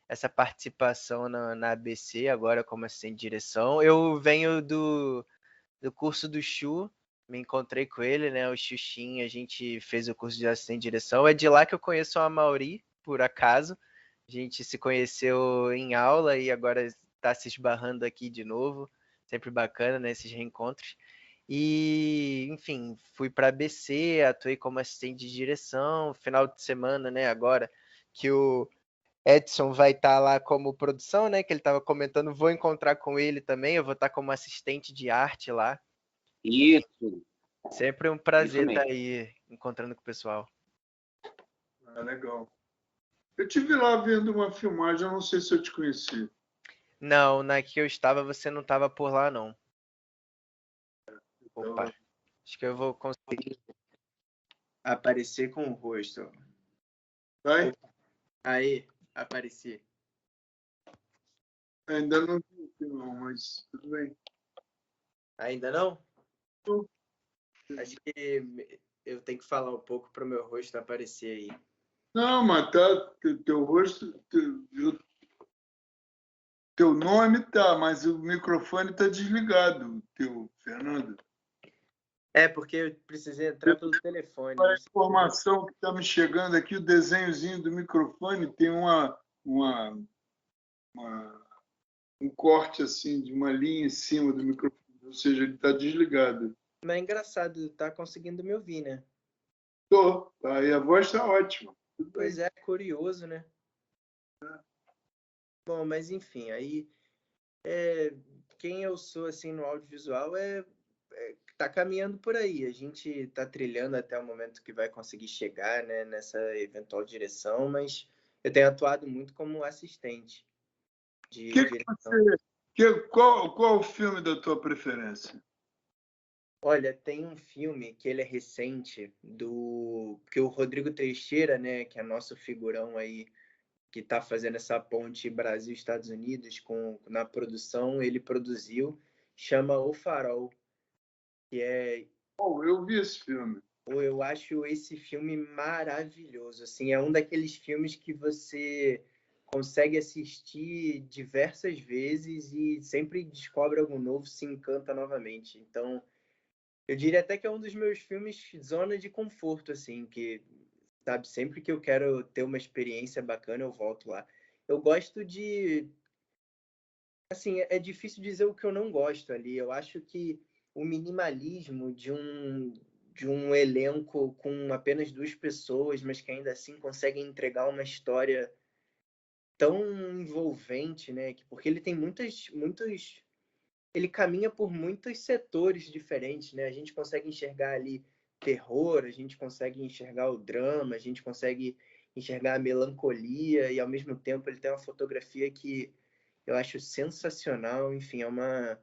S6: essa participação na ABC, agora como assistente de direção. Eu venho do curso do Chu, me encontrei com ele, né? O Xuxinho, a gente fez o curso de assistente de direção. É de lá que eu conheço a Mauri, por acaso. A gente se conheceu em aula e agora está se esbarrando aqui de novo. Sempre bacana, né? Esses reencontros. E, enfim, fui para a ABC, atuei como assistente de direção. Final de semana, né? Agora que o Edson vai estar lá como produção, né? Que ele estava comentando, vou encontrar com ele também. Eu vou estar como assistente de arte lá.
S5: Isso.
S6: Sempre um prazer estar aí encontrando com o pessoal.
S2: Legal. Eu estive lá vendo uma filmagem, eu não sei se eu te conheci.
S6: Não, na que eu estava, você não estava por lá, não. Opa, acho que eu vou conseguir aparecer com o rosto.
S2: Vai?
S6: Aí, apareci.
S2: Ainda não vi, não, mas tudo bem.
S6: Ainda não? Acho que eu tenho que falar um pouco para o meu rosto aparecer aí.
S2: Não, mas tá, teu rosto, teu nome tá, mas o microfone tá desligado, teu, Fernando.
S6: É, porque eu precisei entrar pelo telefone.
S2: A informação que está me chegando aqui, o desenhozinho do microfone tem um corte assim de uma linha em cima do microfone, ou seja, ele está desligado.
S6: Mas é engraçado, tá conseguindo me ouvir, né?
S2: Tô, tá, e a voz está ótima. Tudo
S6: Pois
S2: bem.
S6: é, curioso, né? Bom, mas enfim, aí quem eu sou assim no audiovisual tá caminhando por aí. A gente tá trilhando até o momento que vai conseguir chegar, né, nessa eventual direção, mas eu tenho atuado muito como assistente de direção.
S2: Qual o filme da tua preferência?
S6: Olha, tem um filme que ele é recente, que o Rodrigo Teixeira, né, que é nosso figurão aí, que está fazendo essa ponte Brasil-Estados Unidos na produção, ele produziu, chama O Farol, que é...
S2: Eu vi esse filme.
S6: Eu acho esse filme maravilhoso, assim, é um daqueles filmes que você consegue assistir diversas vezes e sempre descobre algo novo, se encanta novamente. Então, eu diria até que é um dos meus filmes zona de conforto, assim, que, sabe, sempre que eu quero ter uma experiência bacana, eu volto lá. Eu gosto de... Assim, é difícil dizer o que eu não gosto ali. Eu acho que o minimalismo de um elenco com apenas 2 pessoas, mas que ainda assim conseguem entregar uma história tão envolvente, né? Porque ele tem muitos ele caminha por muitos setores diferentes, né? A gente consegue enxergar ali terror, a gente consegue enxergar o drama, a gente consegue enxergar a melancolia e ao mesmo tempo ele tem uma fotografia que eu acho sensacional. Enfim, é uma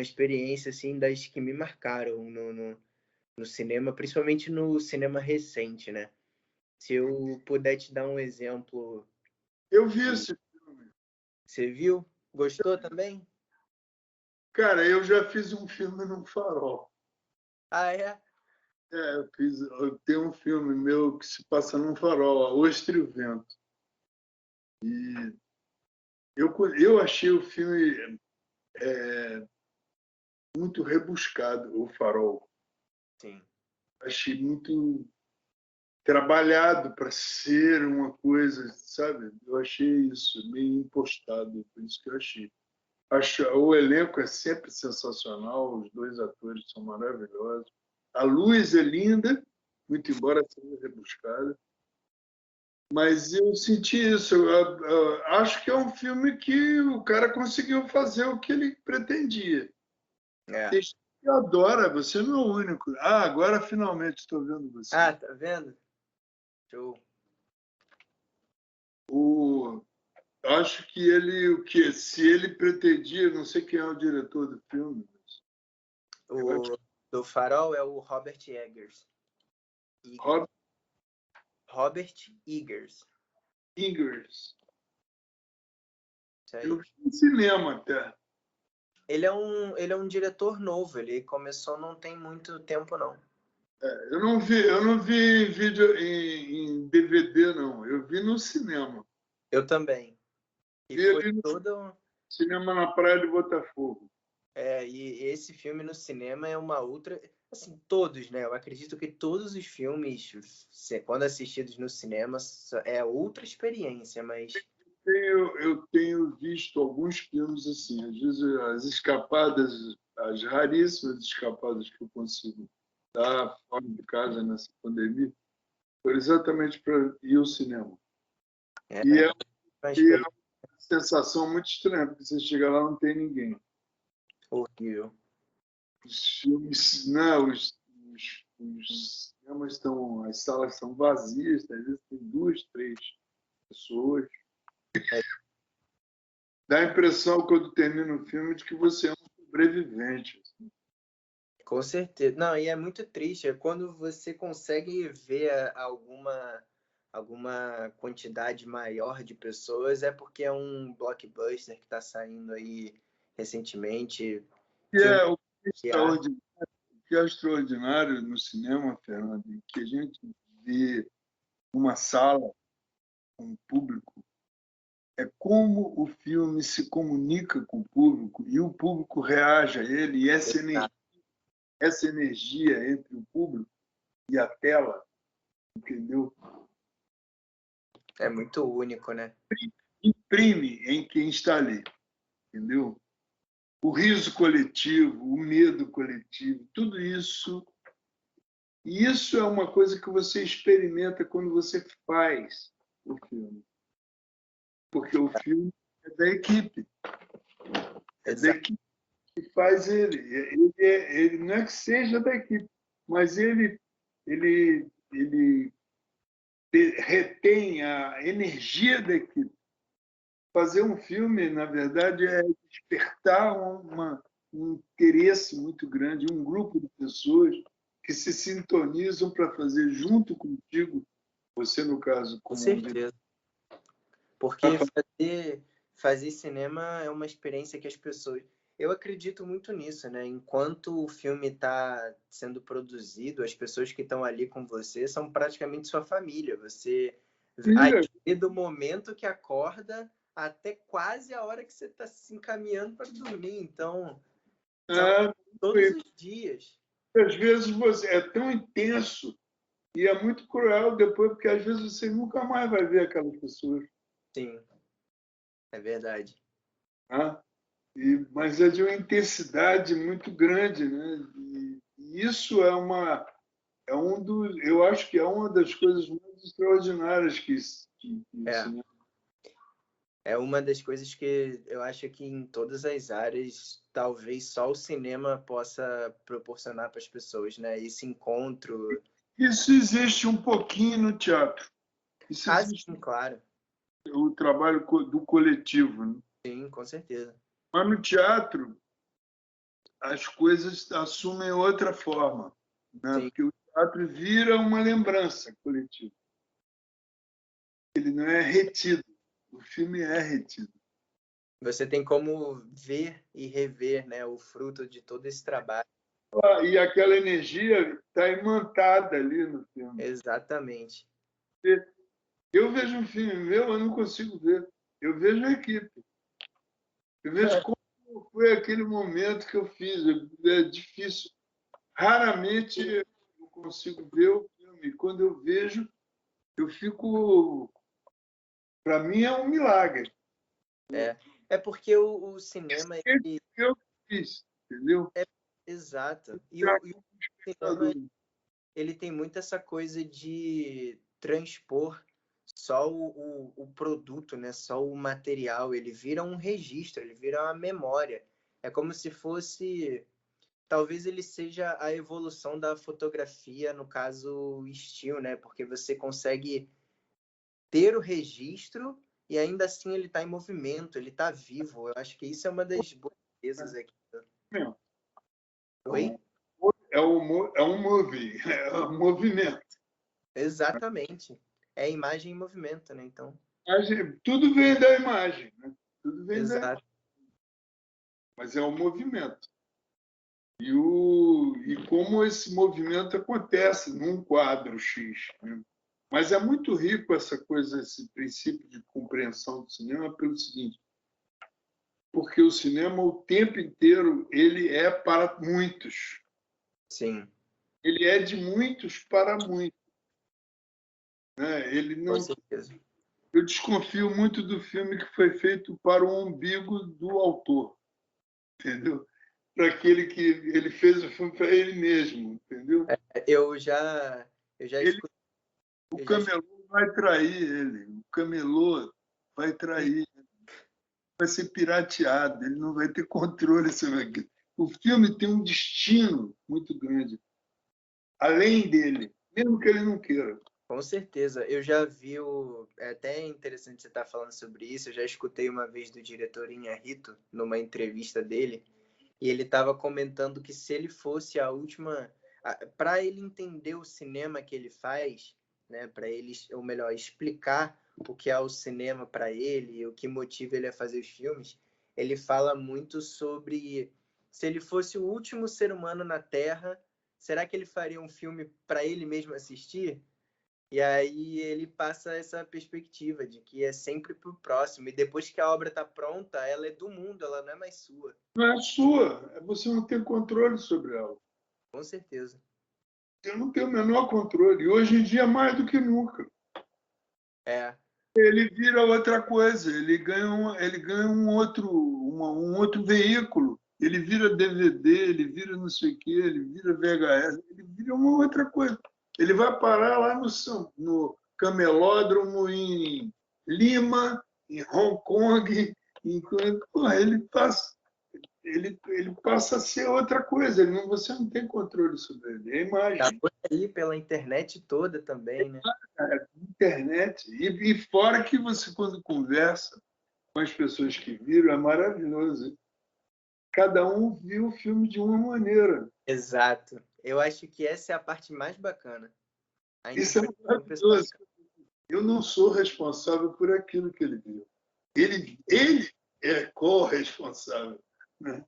S6: experiência assim das que me marcaram no cinema, principalmente no cinema recente, né? Se eu puder te dar um exemplo,
S2: Eu vi esse filme.
S6: você viu? Gostou também?
S2: Cara, eu já fiz um filme no Farol.
S6: Ah, é?
S2: Eu tenho um filme meu que se passa num farol, A Ostra e o Vento. E eu achei o filme muito rebuscado, o Farol.
S6: Sim.
S2: Achei muito trabalhado para ser uma coisa, sabe? Eu achei isso meio impostado, por isso que eu achei. O elenco é sempre sensacional, os 2 atores são maravilhosos. A luz é linda, muito embora seja rebuscada. Mas eu senti isso. Eu acho que é um filme que o cara conseguiu fazer o que ele pretendia.
S6: É.
S2: Tem gente que adora, você não é o único. Agora finalmente estou vendo você.
S6: Tá vendo? Show.
S2: Acho que se ele pretendia, não sei quem é o diretor do filme.
S6: Do Farol é o Robert Eggers. Robert Eggers.
S2: Ingers.
S6: Isso aí.
S2: Eu vi no cinema até.
S6: Ele é um diretor novo, ele começou não tem muito tempo, não.
S2: Eu não vi vídeo em DVD, não. Eu vi no cinema.
S6: Eu também. E
S2: Vi
S6: foi
S2: ali no
S6: todo...
S2: cinema na Praia de Botafogo.
S6: E esse filme no cinema é uma outra... Assim, todos, né? Eu acredito que todos os filmes, quando assistidos no cinema, é outra experiência, mas...
S2: Eu tenho visto alguns filmes assim, às vezes as escapadas, as raríssimas escapadas que eu consigo dar fora de casa nessa pandemia, foi exatamente para ir ao cinema. E é uma sensação muito estranha, porque você chega lá e não tem ninguém.
S6: Horrível.
S2: Os filmes, não, os cinemas estão, as salas estão vazias, às vezes tem 2, 3 pessoas. Dá a impressão, quando termina o filme, de que você é um sobrevivente. Assim.
S6: Com certeza. Não, e é muito triste. É quando você consegue ver alguma quantidade maior de pessoas, é porque é um blockbuster que está saindo aí recentemente.
S2: O que é extraordinário no cinema, Fernando, é que a gente vê uma sala com o público, é como o filme se comunica com o público e o público reage a ele, e essa energia entre o público e a tela, entendeu?
S6: É muito único, né?
S2: Imprime em quem está ali, entendeu? O riso coletivo, o medo coletivo, tudo isso. E isso é uma coisa que você experimenta quando você faz o filme. Porque o filme é da equipe. É da equipe que faz ele. Ele não é que seja da equipe, mas ele retém a energia da equipe. Fazer um filme, na verdade, é despertar um interesse muito grande, um grupo de pessoas que se sintonizam para fazer junto contigo, você, no caso,
S6: Com
S2: como
S6: certeza. Porque fazer cinema é uma experiência que as pessoas... Eu acredito muito nisso, né? Enquanto o filme está sendo produzido, as pessoas que estão ali com você são praticamente sua família. Você vê do momento que acorda até quase a hora que você está se encaminhando para dormir. Então, são todos os dias.
S2: Às vezes você é tão intenso e é muito cruel depois, porque às vezes você nunca mais vai ver aquelas pessoas.
S6: Sim, é verdade.
S2: Mas é de uma intensidade muito grande, né? E isso eu acho que é uma das coisas mais extraordinárias que cinema.
S6: É uma das coisas que eu acho que em todas as áreas, talvez só o cinema possa proporcionar para as pessoas, né? Esse encontro.
S2: Isso existe um pouquinho no teatro. Isso existe,
S6: sim, claro.
S2: O trabalho do coletivo. Né?
S6: Sim, com certeza.
S2: Mas no teatro, as coisas assumem outra forma. Né? Porque o teatro vira uma lembrança coletiva. Ele não é retido. O filme é retido.
S6: Você tem como ver e rever, né, o fruto de todo esse trabalho.
S2: E aquela energia está imantada ali no filme.
S6: Exatamente.
S2: Eu vejo um filme meu, eu não consigo ver. Eu vejo a equipe. Eu vejo como foi aquele momento que eu fiz. É difícil. Raramente eu consigo ver o filme. Quando eu vejo, eu fico... Para mim é um milagre.
S6: É porque o cinema...
S2: Eu fiz, entendeu?
S6: Exato. E o cinema, ele tem muito essa coisa de transpor só o produto, né? Só o material. Ele vira um registro, ele vira uma memória. É como se fosse... Talvez ele seja a evolução da fotografia, no caso, still, né? Porque você consegue ter o registro e ainda assim ele está em movimento, ele está vivo. Eu acho que isso é uma das belezas aqui. Oi?
S2: É um movie, é um movimento.
S6: Exatamente. É imagem em movimento, né? Então.
S2: Tudo vem da imagem, né? Tudo vem
S6: Exato.
S2: da imagem. Mas é um movimento. E como esse movimento acontece num quadro X. Né? Mas é muito rico essa coisa, esse princípio de compreensão do cinema pelo seguinte, porque o cinema o tempo inteiro ele é para muitos.
S6: Sim.
S2: Ele é de muitos para muitos. Né? Ele não...
S6: Com certeza.
S2: Eu desconfio muito do filme que foi feito para o umbigo do autor, entendeu? Para aquele que ele fez o filme para ele mesmo, entendeu?
S6: Eu já escutei.
S2: O camelô vai trair ele, o camelô vai trair, vai ser pirateado, ele não vai ter controle sobre aquilo. O filme tem um destino muito grande, além dele, mesmo que ele não queira.
S6: Com certeza. Eu já vi É até interessante você estar falando sobre isso. Eu já escutei uma vez do diretor Inharrito, numa entrevista dele, e ele estava comentando que se ele fosse a última... Para ele entender o cinema que ele faz, né, para ele, ou melhor, explicar o que é o cinema para ele, o que motiva ele a fazer os filmes, ele fala muito sobre se ele fosse o último ser humano na Terra, será que ele faria um filme para ele mesmo assistir? E aí ele passa essa perspectiva de que é sempre para o próximo. E depois que a obra está pronta, ela é do mundo, ela não é mais sua.
S2: Não é sua, você não tem controle sobre ela.
S6: Com certeza.
S2: Eu não tenho o menor controle. E hoje em dia, mais do que nunca. Ele vira outra coisa, ele ganha um outro veículo. Ele vira DVD, ele vira não sei o quê, ele vira VHS, ele vira uma outra coisa. Ele vai parar lá no Camelódromo, em Lima, em Hong Kong. Ele ele passa a ser outra coisa. Você não tem controle sobre ele. É a imagem.
S6: Tá por aí pela internet toda também, né?
S2: Internet. E fora que você, quando conversa com as pessoas que viram, é maravilhoso. Cada um viu o filme de uma maneira.
S6: Exato. Eu acho que essa é a parte mais bacana. A
S2: Isso é
S6: interpretação pessoal.
S2: maravilhoso. Eu não sou responsável por aquilo que ele viu. Ele é corresponsável, né?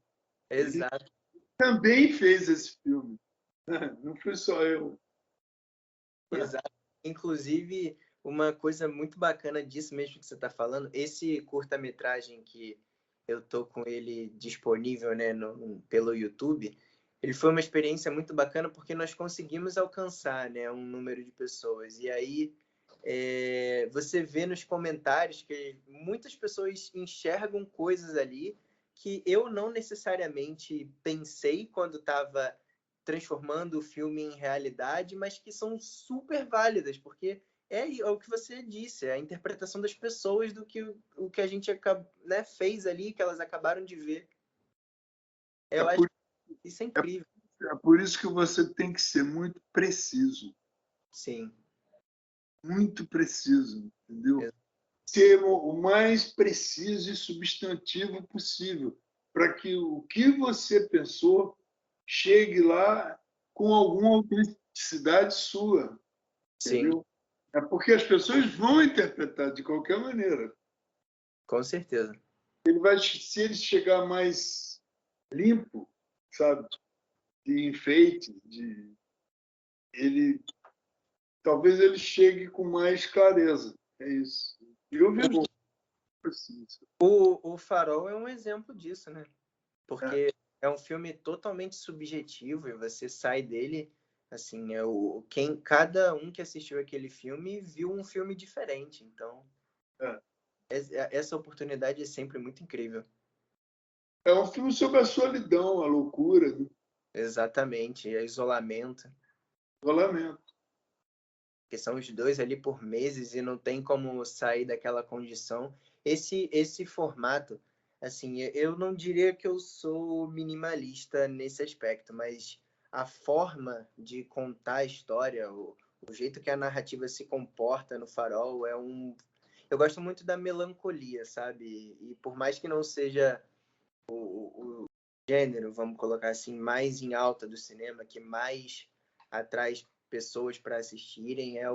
S6: Exato.
S2: Ele também fez esse filme. Não fui só eu.
S6: Exato. Inclusive, uma coisa muito bacana disso mesmo que você está falando, esse curta-metragem que eu tô com ele disponível, né, pelo YouTube, ele foi uma experiência muito bacana porque nós conseguimos alcançar, né, um número de pessoas. E aí você vê nos comentários que muitas pessoas enxergam coisas ali que eu não necessariamente pensei quando estava transformando o filme em realidade, mas que são super válidas, porque é o que você disse, é a interpretação das pessoas do que o que a gente né, fez ali, que elas acabaram de ver. Eu acho que isso é incrível.
S2: É por isso que você tem que ser muito preciso.
S6: Sim.
S2: Muito preciso, entendeu? Ser o mais preciso e substantivo possível, para que o que você pensou chegue lá com alguma autenticidade sua. Entendeu?
S6: Sim.
S2: É porque as pessoas vão interpretar de qualquer maneira.
S6: Com certeza.
S2: Se ele chegar mais limpo, sabe, de enfeite, talvez ele chegue com mais clareza. É isso. Eu vejo assim.
S6: O Farol é um exemplo disso, né? Porque é um filme totalmente subjetivo e você sai dele, assim, cada um que assistiu aquele filme viu um filme diferente. Então, essa oportunidade é sempre muito incrível.
S2: É um filme sobre a solidão, a loucura, né?
S6: Exatamente, é isolamento.
S2: Isolamento.
S6: Porque são os dois ali por meses e não tem como sair daquela condição. Esse formato, assim, eu não diria que eu sou minimalista nesse aspecto, mas a forma de contar a história, o jeito que a narrativa se comporta no Farol eu gosto muito da melancolia, sabe? E por mais que não seja o gênero, vamos colocar assim, mais em alta do cinema, que mais atrai pessoas para assistirem, é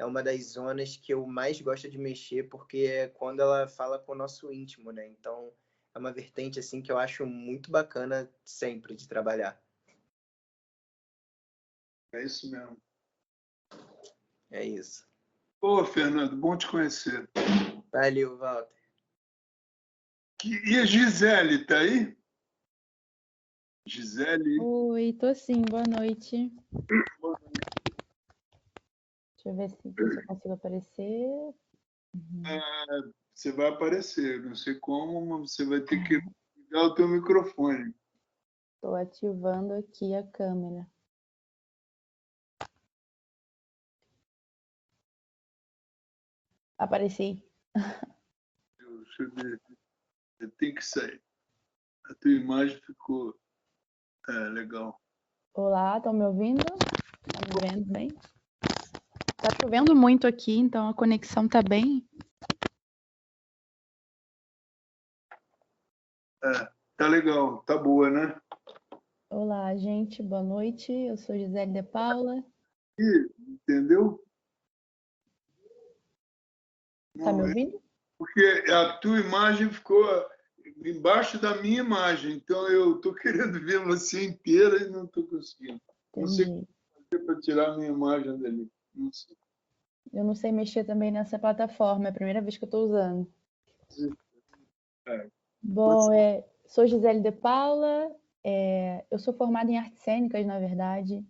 S6: uma das zonas que eu mais gosto de mexer, porque é quando ela fala com o nosso íntimo, né? Então, é uma vertente assim que eu acho muito bacana sempre de trabalhar.
S2: É isso mesmo.
S6: É isso.
S2: Ô, Fernando, bom te conhecer.
S6: Valeu, Walter.
S2: E a Gisele, tá aí? Gisele?
S8: Oi, tô sim, boa noite.
S2: Boa noite.
S8: Deixa eu ver se eu consigo aparecer.
S2: Você vai aparecer, não sei como, mas você vai ter que ligar o teu microfone.
S8: Estou ativando aqui a câmera. Apareci.
S2: Deixa eu ver. Tem que sair. A tua imagem ficou legal.
S8: Olá, estão me ouvindo? Estão me vendo bem? Tá chovendo muito aqui, então a conexão tá bem.
S2: Tá legal, tá boa, né?
S8: Olá, gente, boa noite. Eu sou Gisele de Paula.
S2: Entendeu?
S8: Tá me ouvindo?
S2: Porque a tua imagem ficou embaixo da minha imagem, então eu estou querendo ver você inteira e não estou conseguindo. Não sei o que fazer para tirar a minha imagem dali. Não sei.
S8: Eu não sei mexer também nessa plataforma, é a primeira vez que eu estou usando. Bom, sou Gisele de Paula, eu sou formada em artes cênicas, na verdade.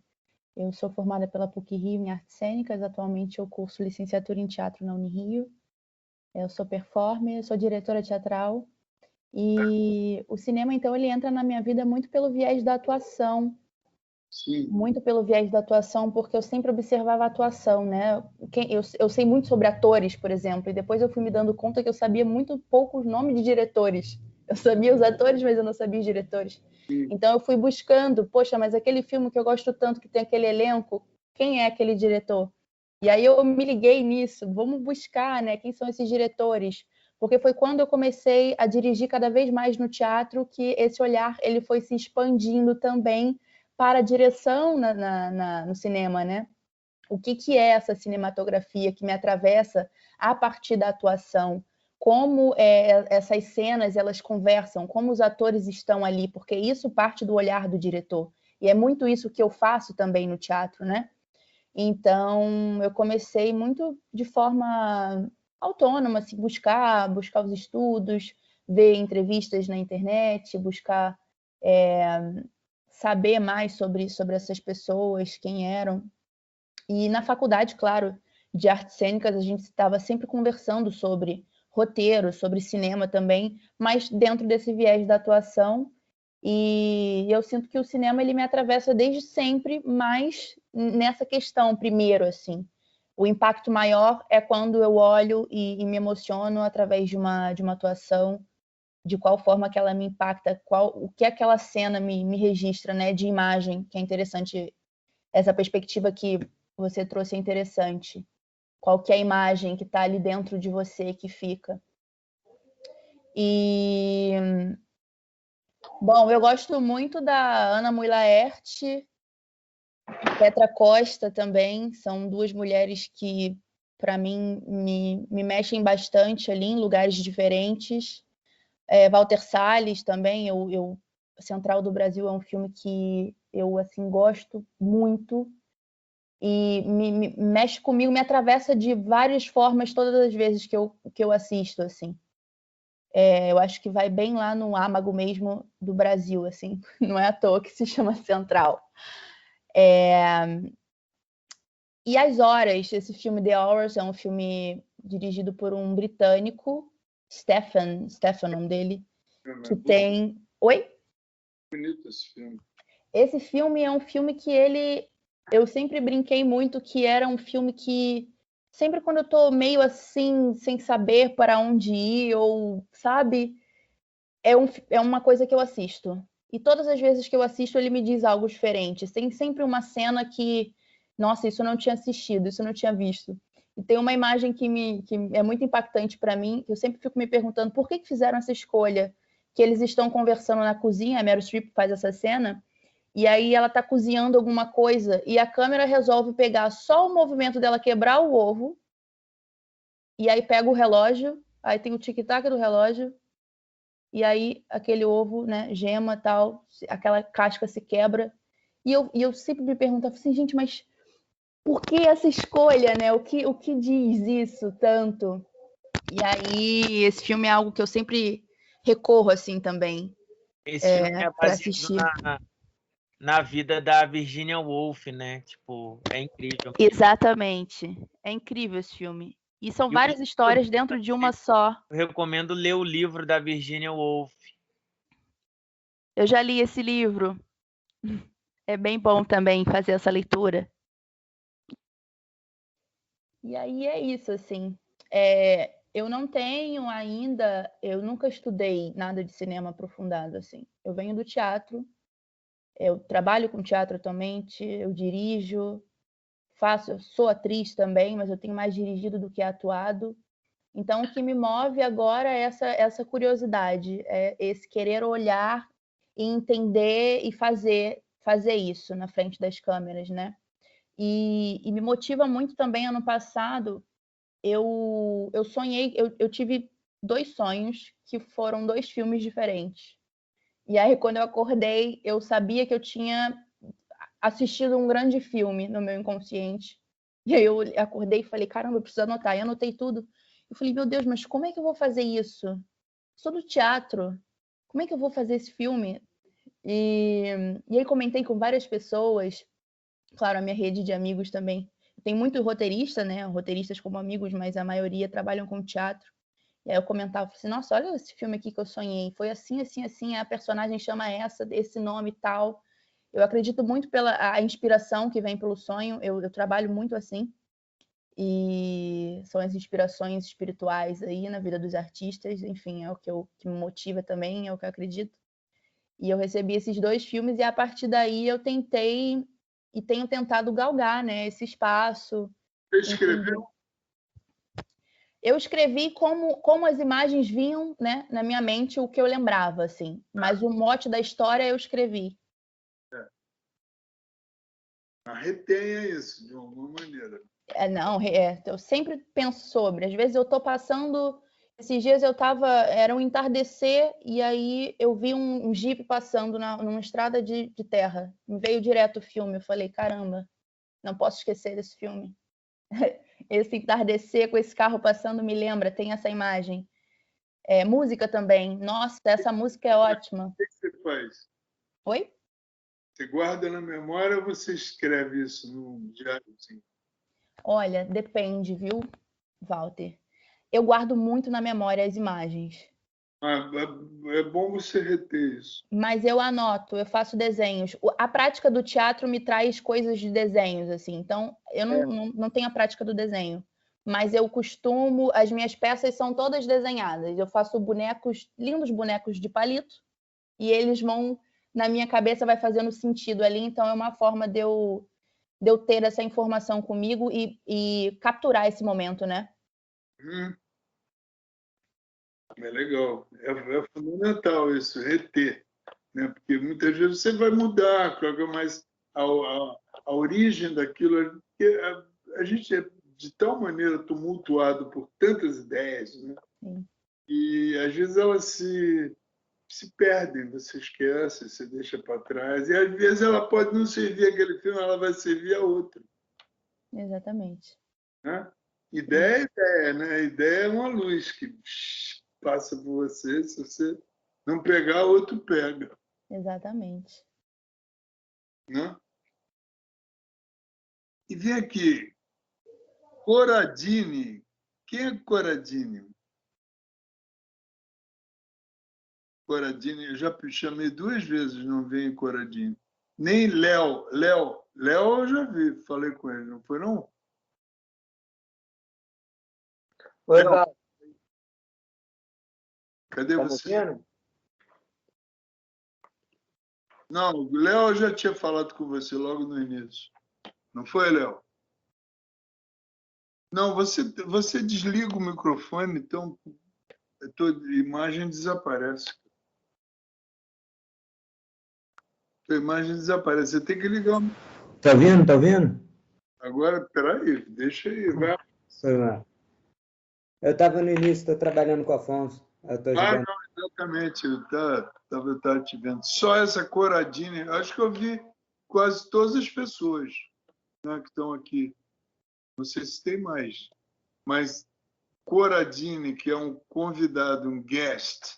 S8: Eu sou formada pela PUC-Rio em artes cênicas, atualmente eu curso licenciatura em teatro na Unirio. Eu sou performer, sou diretora teatral. E o cinema, então, ele entra na minha vida muito pelo viés da atuação.
S2: Sim.
S8: Muito pelo viés da atuação, porque eu sempre observava a atuação, né? Eu sei muito sobre atores, por exemplo, e depois eu fui me dando conta que eu sabia muito pouco os nomes de diretores. Eu sabia os atores, mas eu não sabia os diretores. Então eu fui buscando, poxa, mas aquele filme que eu gosto tanto, que tem aquele elenco, quem é aquele diretor? E aí eu me liguei nisso, vamos buscar, né, quem são esses diretores? Porque foi quando eu comecei a dirigir cada vez mais no teatro que esse olhar ele foi se expandindo também para a direção no cinema, né? O que é essa cinematografia que me atravessa a partir da atuação? Como essas cenas elas conversam, como os atores estão ali, porque isso parte do olhar do diretor. E é muito isso que eu faço também no teatro, né? Então, eu comecei muito de forma autônoma, assim, buscar os estudos, ver entrevistas na internet, buscar saber mais sobre essas pessoas, quem eram. E na faculdade, claro, de artes cênicas, a gente estava sempre conversando sobre roteiro, sobre cinema também, mas dentro desse viés da atuação. E eu sinto que o cinema ele me atravessa desde sempre, mas nessa questão primeiro, assim. O impacto maior é quando eu olho e me emociono através de uma atuação, de qual forma que ela me impacta, o que aquela cena me registra, né, de imagem, que é interessante. Essa perspectiva que você trouxe é interessante. Qual que é a imagem que está ali dentro de você que fica. E bom, eu gosto muito da Ana Mui Laerte, Petra Costa também, são duas mulheres que, para mim, me mexem bastante ali em lugares diferentes. Walter Salles também, Central do Brasil é um filme que eu assim gosto muito e me mexe comigo, me atravessa de várias formas todas as vezes que eu assisto, assim. Eu acho que vai bem lá no âmago mesmo do Brasil, assim. Não é à toa que se chama Central. E As Horas, esse filme The Hours, é um filme dirigido por um britânico, Stephen, o nome dele, que tem... Oi?
S2: Bonito esse filme.
S8: Esse filme é um filme que eu sempre brinquei muito que era um filme que sempre quando eu tô meio assim, sem saber para onde ir, ou, sabe, é uma coisa que eu assisto. E todas as vezes que eu assisto, ele me diz algo diferente. Tem sempre uma cena que, nossa, isso eu não tinha assistido, isso eu não tinha visto. E tem uma imagem que é muito impactante para mim, que eu sempre fico me perguntando por que fizeram essa escolha, que eles estão conversando na cozinha, a Meryl Streep faz essa cena, e aí ela tá cozinhando alguma coisa e a câmera resolve pegar só o movimento dela quebrar o ovo e aí pega o relógio, aí tem o tic-tac do relógio e aí aquele ovo, né, gema tal, aquela casca se quebra. E eu sempre me pergunto assim, gente, mas por que essa escolha, né? O que diz isso tanto? E aí esse filme é algo que eu sempre recorro assim também.
S3: Esse filme é
S8: Para
S3: baseado
S8: assistir.
S3: na vida da Virginia Woolf, né? Tipo, é incrível.
S8: Exatamente. É incrível esse filme. E são várias histórias dentro de uma só.
S3: Eu recomendo ler o livro da Virginia Woolf.
S8: Eu já li esse livro. É bem bom também fazer essa leitura. E aí é isso, assim. Eu não tenho ainda, eu nunca estudei nada de cinema aprofundado, assim. Eu venho do teatro, eu trabalho com teatro atualmente, eu dirijo, eu sou atriz também, mas eu tenho mais dirigido do que atuado. Então, o que me move agora é essa curiosidade, é esse querer olhar e entender e fazer isso na frente das câmeras, né? E me motiva muito também, ano passado, eu sonhei, eu tive 2 sonhos que foram 2 filmes diferentes. E aí, quando eu acordei, eu sabia que eu tinha assistido um grande filme no meu inconsciente. E aí eu acordei e falei, caramba, eu preciso anotar. E anotei tudo. Eu falei, meu Deus, mas como é que eu vou fazer isso? Sou do teatro. Como é que eu vou fazer esse filme? E aí comentei com várias pessoas. Claro, a minha rede de amigos também. Tem muito roteirista, né? Roteiristas como amigos, mas a maioria trabalham com teatro. E aí eu comentava assim, nossa, olha esse filme aqui que eu sonhei. Foi assim, assim, assim, a personagem chama esse nome e tal. Eu acredito muito pela a inspiração que vem pelo sonho, eu trabalho muito assim. e são as inspirações espirituais aí na vida dos artistas, enfim, é o que me motiva também, é o que eu acredito. E eu recebi esses 2 filmes e a partir daí eu tentei e tenho tentado galgar, né, esse espaço.
S2: Você escreveu?
S8: Eu escrevi como as imagens vinham, né, na minha mente, o que eu lembrava, assim. Mas o mote da história eu escrevi.
S2: Retenha isso, de alguma maneira.
S8: Não, eu sempre penso sobre. Às vezes eu estou passando... Esses dias era um entardecer e aí eu vi um Jeep passando numa estrada de terra. Me veio direto o filme. Eu falei, caramba, não posso esquecer desse filme. Esse entardecer com esse carro passando me lembra, tem essa imagem. Música também. Nossa, essa música é ótima.
S2: O que você faz?
S8: Oi?
S2: Você guarda na memória ou você escreve isso num diáriozinho?
S8: Olha, depende, viu, Walter? Eu guardo muito na memória as imagens.
S2: É bom você reter isso.
S8: Mas eu anoto, eu faço desenhos. A prática do teatro me traz coisas de desenhos, assim. Então, eu não tenho a prática do desenho. Mas eu costumo... As minhas peças são todas desenhadas. Eu faço lindos bonecos de palito. E eles vão... Na minha cabeça vai fazendo sentido ali. Então, é uma forma de eu ter essa informação comigo e capturar esse momento, né?
S2: É legal. É fundamental isso, reter. Né? Porque muitas vezes você vai mudar, mas a origem daquilo... A gente é de tal maneira tumultuado por tantas ideias, né?
S8: Sim.
S2: E às vezes elas se perdem, você esquece, você deixa para trás. E às vezes ela pode não servir aquele filme, ela vai servir a outra.
S8: Exatamente.
S2: Né? Ideia é ideia, né? Ideia é uma luz que passa por você, se você não pegar, outro pega.
S8: Exatamente.
S2: Né? E vem aqui, Corradini. Quem é Corradini? Corradini, eu já chamei 2 vezes, não vem Corradini. Nem Léo. Léo eu já vi, falei com ele, não foi não?
S9: Oi, Val.
S2: Cadê
S9: Tá
S2: você?
S9: me ouvindo?
S2: Não, o Léo já tinha falado com você logo no início. Não foi, Léo? Não, você desliga o microfone, então a tua imagem desaparece. A tua imagem desaparece. Você tem que ligar.
S9: Tá ouvindo? Tá ouvindo?
S2: Agora, peraí, deixa aí. Vai.
S9: Foi lá. Eu estava no início, estou trabalhando com o Afonso. Eu estou ajudando.
S2: Não, exatamente. Eu estava te vendo. Só essa Corradini, acho que eu vi quase todas as pessoas, né, que estão aqui. Não sei se tem mais. Mas Corradini, que é um convidado, um guest,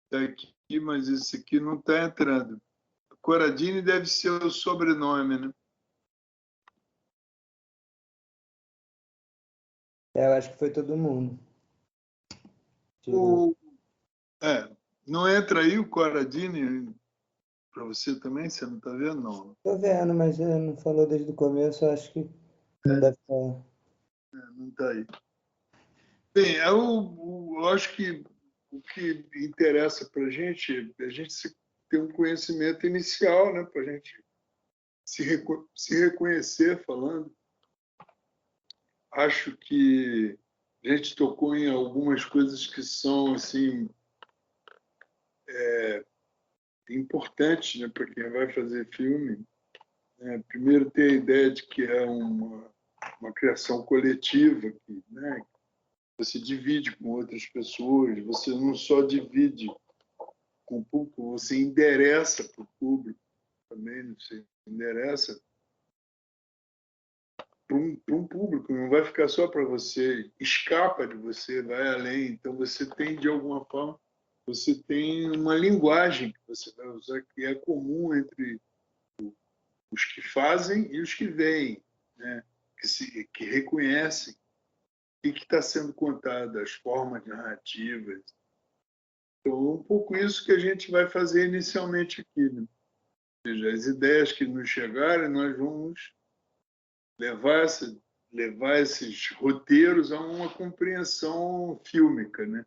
S2: está aqui, mas esse aqui não está entrando. Corradini deve ser o sobrenome, né?
S9: Eu acho que foi todo mundo.
S2: Não entra aí o Corradini para você também? Você não está vendo, não?
S9: Estou vendo, mas não falou desde o começo, eu acho que não deve estar.
S2: Não está aí. Bem, eu acho que o que interessa para a gente é a gente ter um conhecimento inicial, né, para a gente se reconhecer falando. Acho que a gente tocou em algumas coisas que são assim importantes, né, para quem vai fazer filme. Primeiro, ter a ideia de que é uma criação coletiva, que, né, você divide com outras pessoas, você não só divide com o público, você endereça para o público também, você endereça para um público, não vai ficar só para você, escapa de você, vai além. Então, você tem, de alguma forma, você tem uma linguagem que você vai usar que é comum entre os que fazem e os que veem, né? que reconhecem o que está sendo contado, as formas narrativas. Então, um pouco isso que a gente vai fazer inicialmente aqui. Né? Ou seja, as ideias que nos chegarem, nós vamos levar levar esses roteiros a uma compreensão fílmica, né?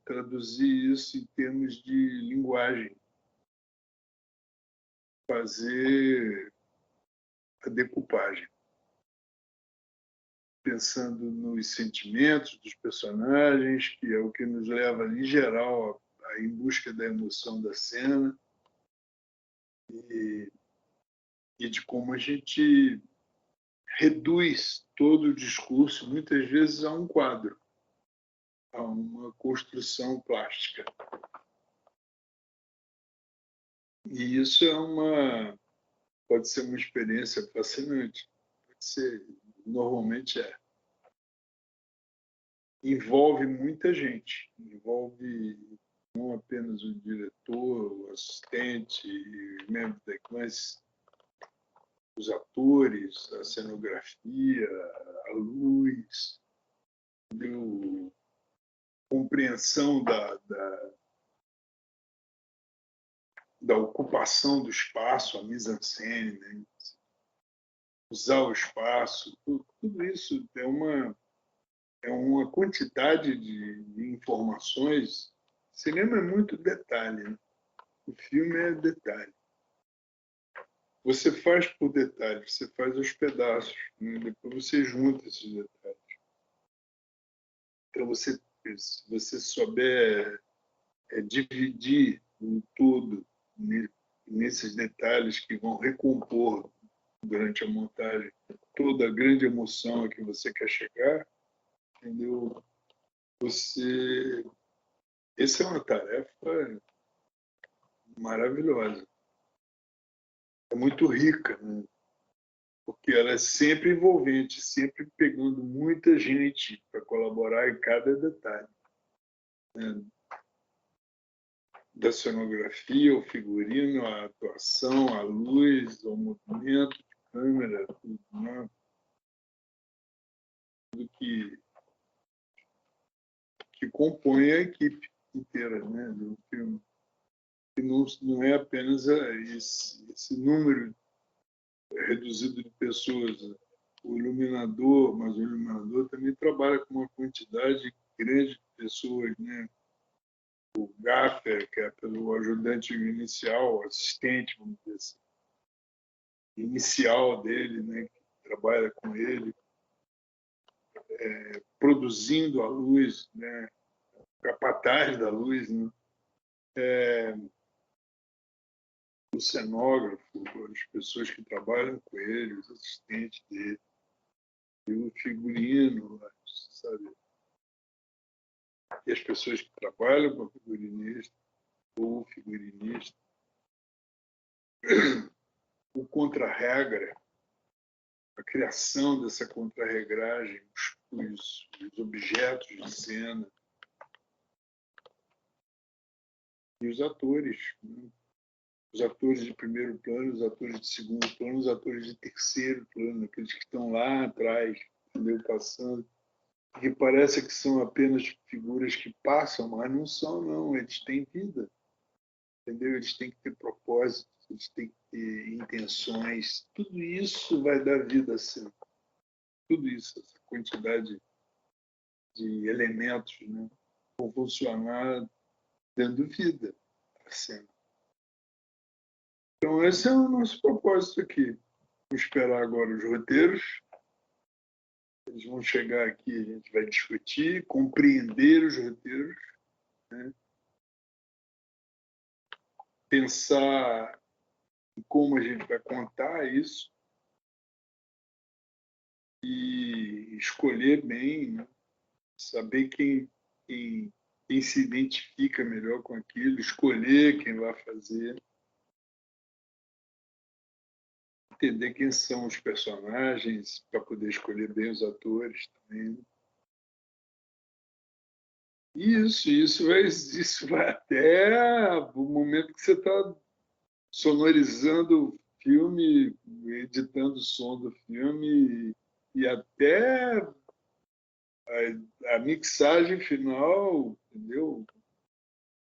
S2: Traduzir isso em termos de linguagem, fazer a decupagem, pensando nos sentimentos dos personagens, que é o que nos leva, em geral, a ir em busca da emoção da cena, e de como a gente reduz todo o discurso, muitas vezes, a um quadro, a uma construção plástica. E isso pode ser uma experiência fascinante. Pode ser, normalmente é. Envolve muita gente, envolve não apenas o diretor, o assistente, os membros da equipe, mas os atores, a cenografia, a luz, a compreensão da ocupação do espaço, a mise-en-scène, né? Usar o espaço, tudo isso é uma quantidade de informações. Cinema é muito detalhe, né? O filme é detalhe. Você faz por detalhe, você faz aos pedaços, né? Depois você junta esses detalhes. Então, se você souber dividir o todo nesses detalhes que vão recompor durante a montagem toda a grande emoção a que você quer chegar, entendeu? Essa é uma tarefa maravilhosa. É muito rica, né? Porque ela é sempre envolvente, sempre pegando muita gente para colaborar em cada detalhe, né? Da cenografia, o figurino, a atuação, a luz, o movimento de câmera, tudo, né? Tudo que compõe a equipe inteira, né, do filme. E não é apenas esse número reduzido de pessoas, o iluminador, mas o iluminador também trabalha com uma quantidade grande de pessoas, né? O gaffer, que é pelo ajudante inicial, o assistente, vamos dizer assim, inicial dele, né, que trabalha com ele, produzindo a luz, né, o capataz da luz, né? O cenógrafo, as pessoas que trabalham com ele, os assistentes dele, e o figurino, sabe? E as pessoas que trabalham com o figurinista, ou o figurinista, o contra-regra, a criação dessa contra-regragem, os objetos de cena, e os atores, né? Os atores de primeiro plano, os atores de segundo plano, os atores de terceiro plano, aqueles que estão lá atrás, entendeu? Passando, que parece que são apenas figuras que passam, mas não são, não. Eles têm vida, entendeu? Eles têm que ter propósitos, eles têm que ter intenções. Tudo isso vai dar vida à cena. Tudo isso, essa quantidade de elementos, né, vão funcionar dando vida à cena. Então, esse é o nosso propósito aqui. Vamos esperar agora os roteiros. Eles vão chegar aqui, a gente vai discutir, compreender os roteiros, né? Pensar em como a gente vai contar isso e escolher bem, né? Saber quem se identifica melhor com aquilo, escolher quem vai fazer. Entender quem são os personagens, para poder escolher bem os atores também. Isso vai até o momento que você está sonorizando o filme, editando o som do filme, e até a mixagem final, entendeu?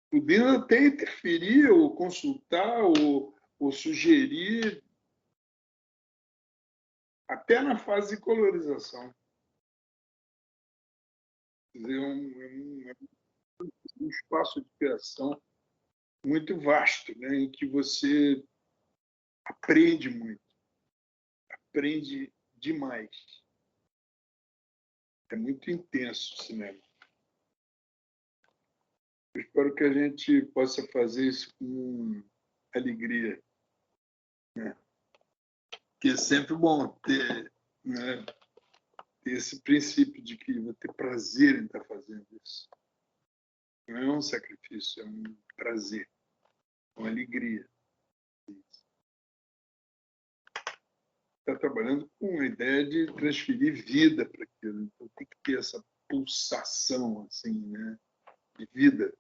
S2: Podendo até interferir, ou consultar, ou sugerir até na fase de colorização. Quer dizer, um espaço de criação muito vasto, né, em que você aprende muito, aprende demais. É muito intenso o cinema. Eu espero que a gente possa fazer isso com alegria, né? Que é sempre bom ter, né, ter esse princípio de que vou ter prazer em estar fazendo isso. Não é um sacrifício, é um prazer, uma alegria. Está trabalhando com a ideia de transferir vida para aquilo. Então tem que ter essa pulsação assim, né, de vida,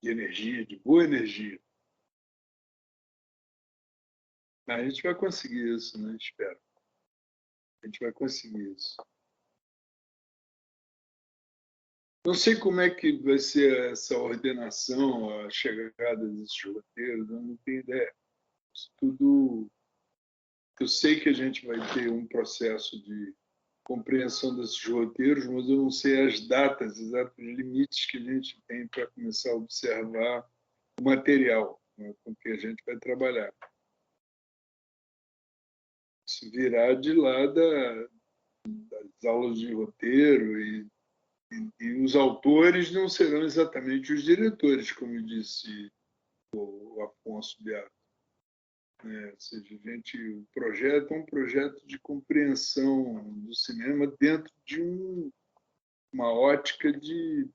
S2: de energia, de boa energia. A gente vai conseguir isso, né? Espero. A gente vai conseguir isso. Não sei como é que vai ser essa ordenação, a chegada desses roteiros, eu não tenho ideia. Isso tudo. Eu sei que a gente vai ter um processo de compreensão desses roteiros, mas eu não sei as datas, exatos limites que a gente tem para começar a observar o material, né, com que a gente vai trabalhar. Isso virá de lá das aulas de roteiro e os autores não serão exatamente os diretores, como disse o Afonso Beato. Ou seja, o projeto é um projeto de compreensão do cinema dentro de uma ótica de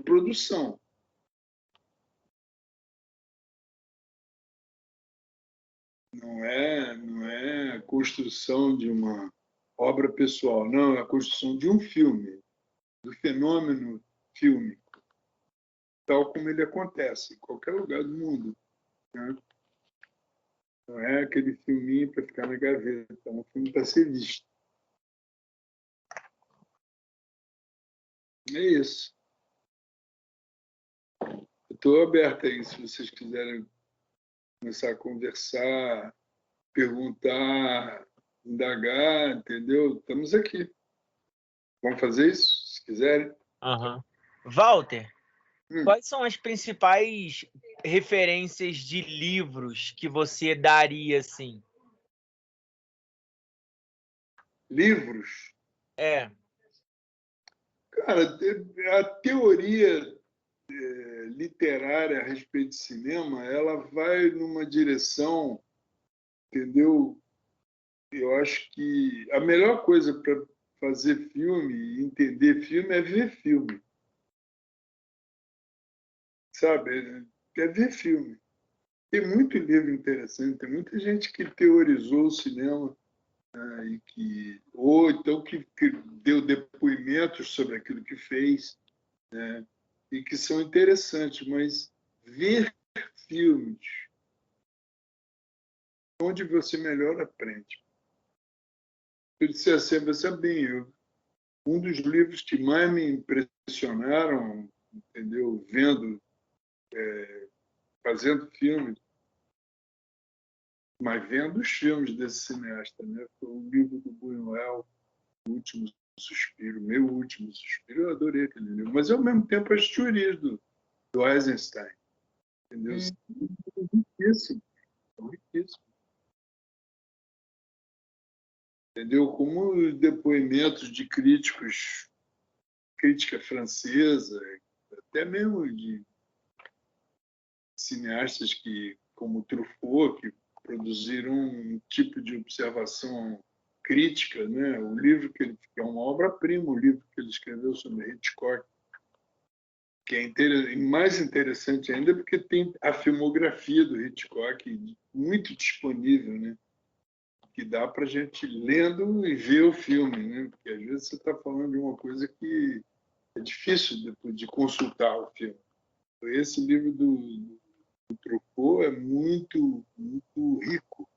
S2: produção. Não é a construção de uma obra pessoal, não, é a construção de um filme, do fenômeno fílmico, tal como ele acontece em qualquer lugar do mundo, né? Não é aquele filminho para ficar na gaveta, é um filme para ser visto. É isso. Estou aberto aí, se vocês quiserem começar a conversar, perguntar, indagar, entendeu? Estamos aqui. Vamos fazer isso, se quiserem.
S3: Uhum. Walter, quais são as principais referências de livros que você daria, assim?
S2: Livros?
S3: É.
S2: Cara, a teoria literária a respeito de cinema, ela vai numa direção, entendeu? Eu acho que a melhor coisa para fazer filme e entender filme é ver filme. Sabe? É ver filme. Tem muito livro interessante, tem muita gente que teorizou o cinema, né, ou então que deu depoimentos sobre aquilo que fez, né, e que são interessantes, mas ver filmes onde você melhor aprende. Eu disse assim, você bem, um dos livros que mais me impressionaram, entendeu, fazendo filmes, mas vendo os filmes desse cineasta, né, foi o livro do Buñuel, O Último Suspiro, Meu Último Suspiro. Eu adorei aquele livro, mas ao mesmo tempo as teorias do Eisenstein, entendeu? São riquíssimas, são riquíssimas. Entendeu? Como depoimentos de críticos, crítica francesa, até mesmo de cineastas como Truffaut, que produziram um tipo de observação crítica, né? O livro que é uma obra-prima, o livro que ele escreveu sobre Hitchcock, que é mais interessante ainda porque tem a filmografia do Hitchcock muito disponível, né? Que dá para a gente lendo e ver o filme, né? Porque às vezes você está falando de uma coisa que é difícil depois de consultar o filme. Esse livro do Truffaut é muito, muito rico,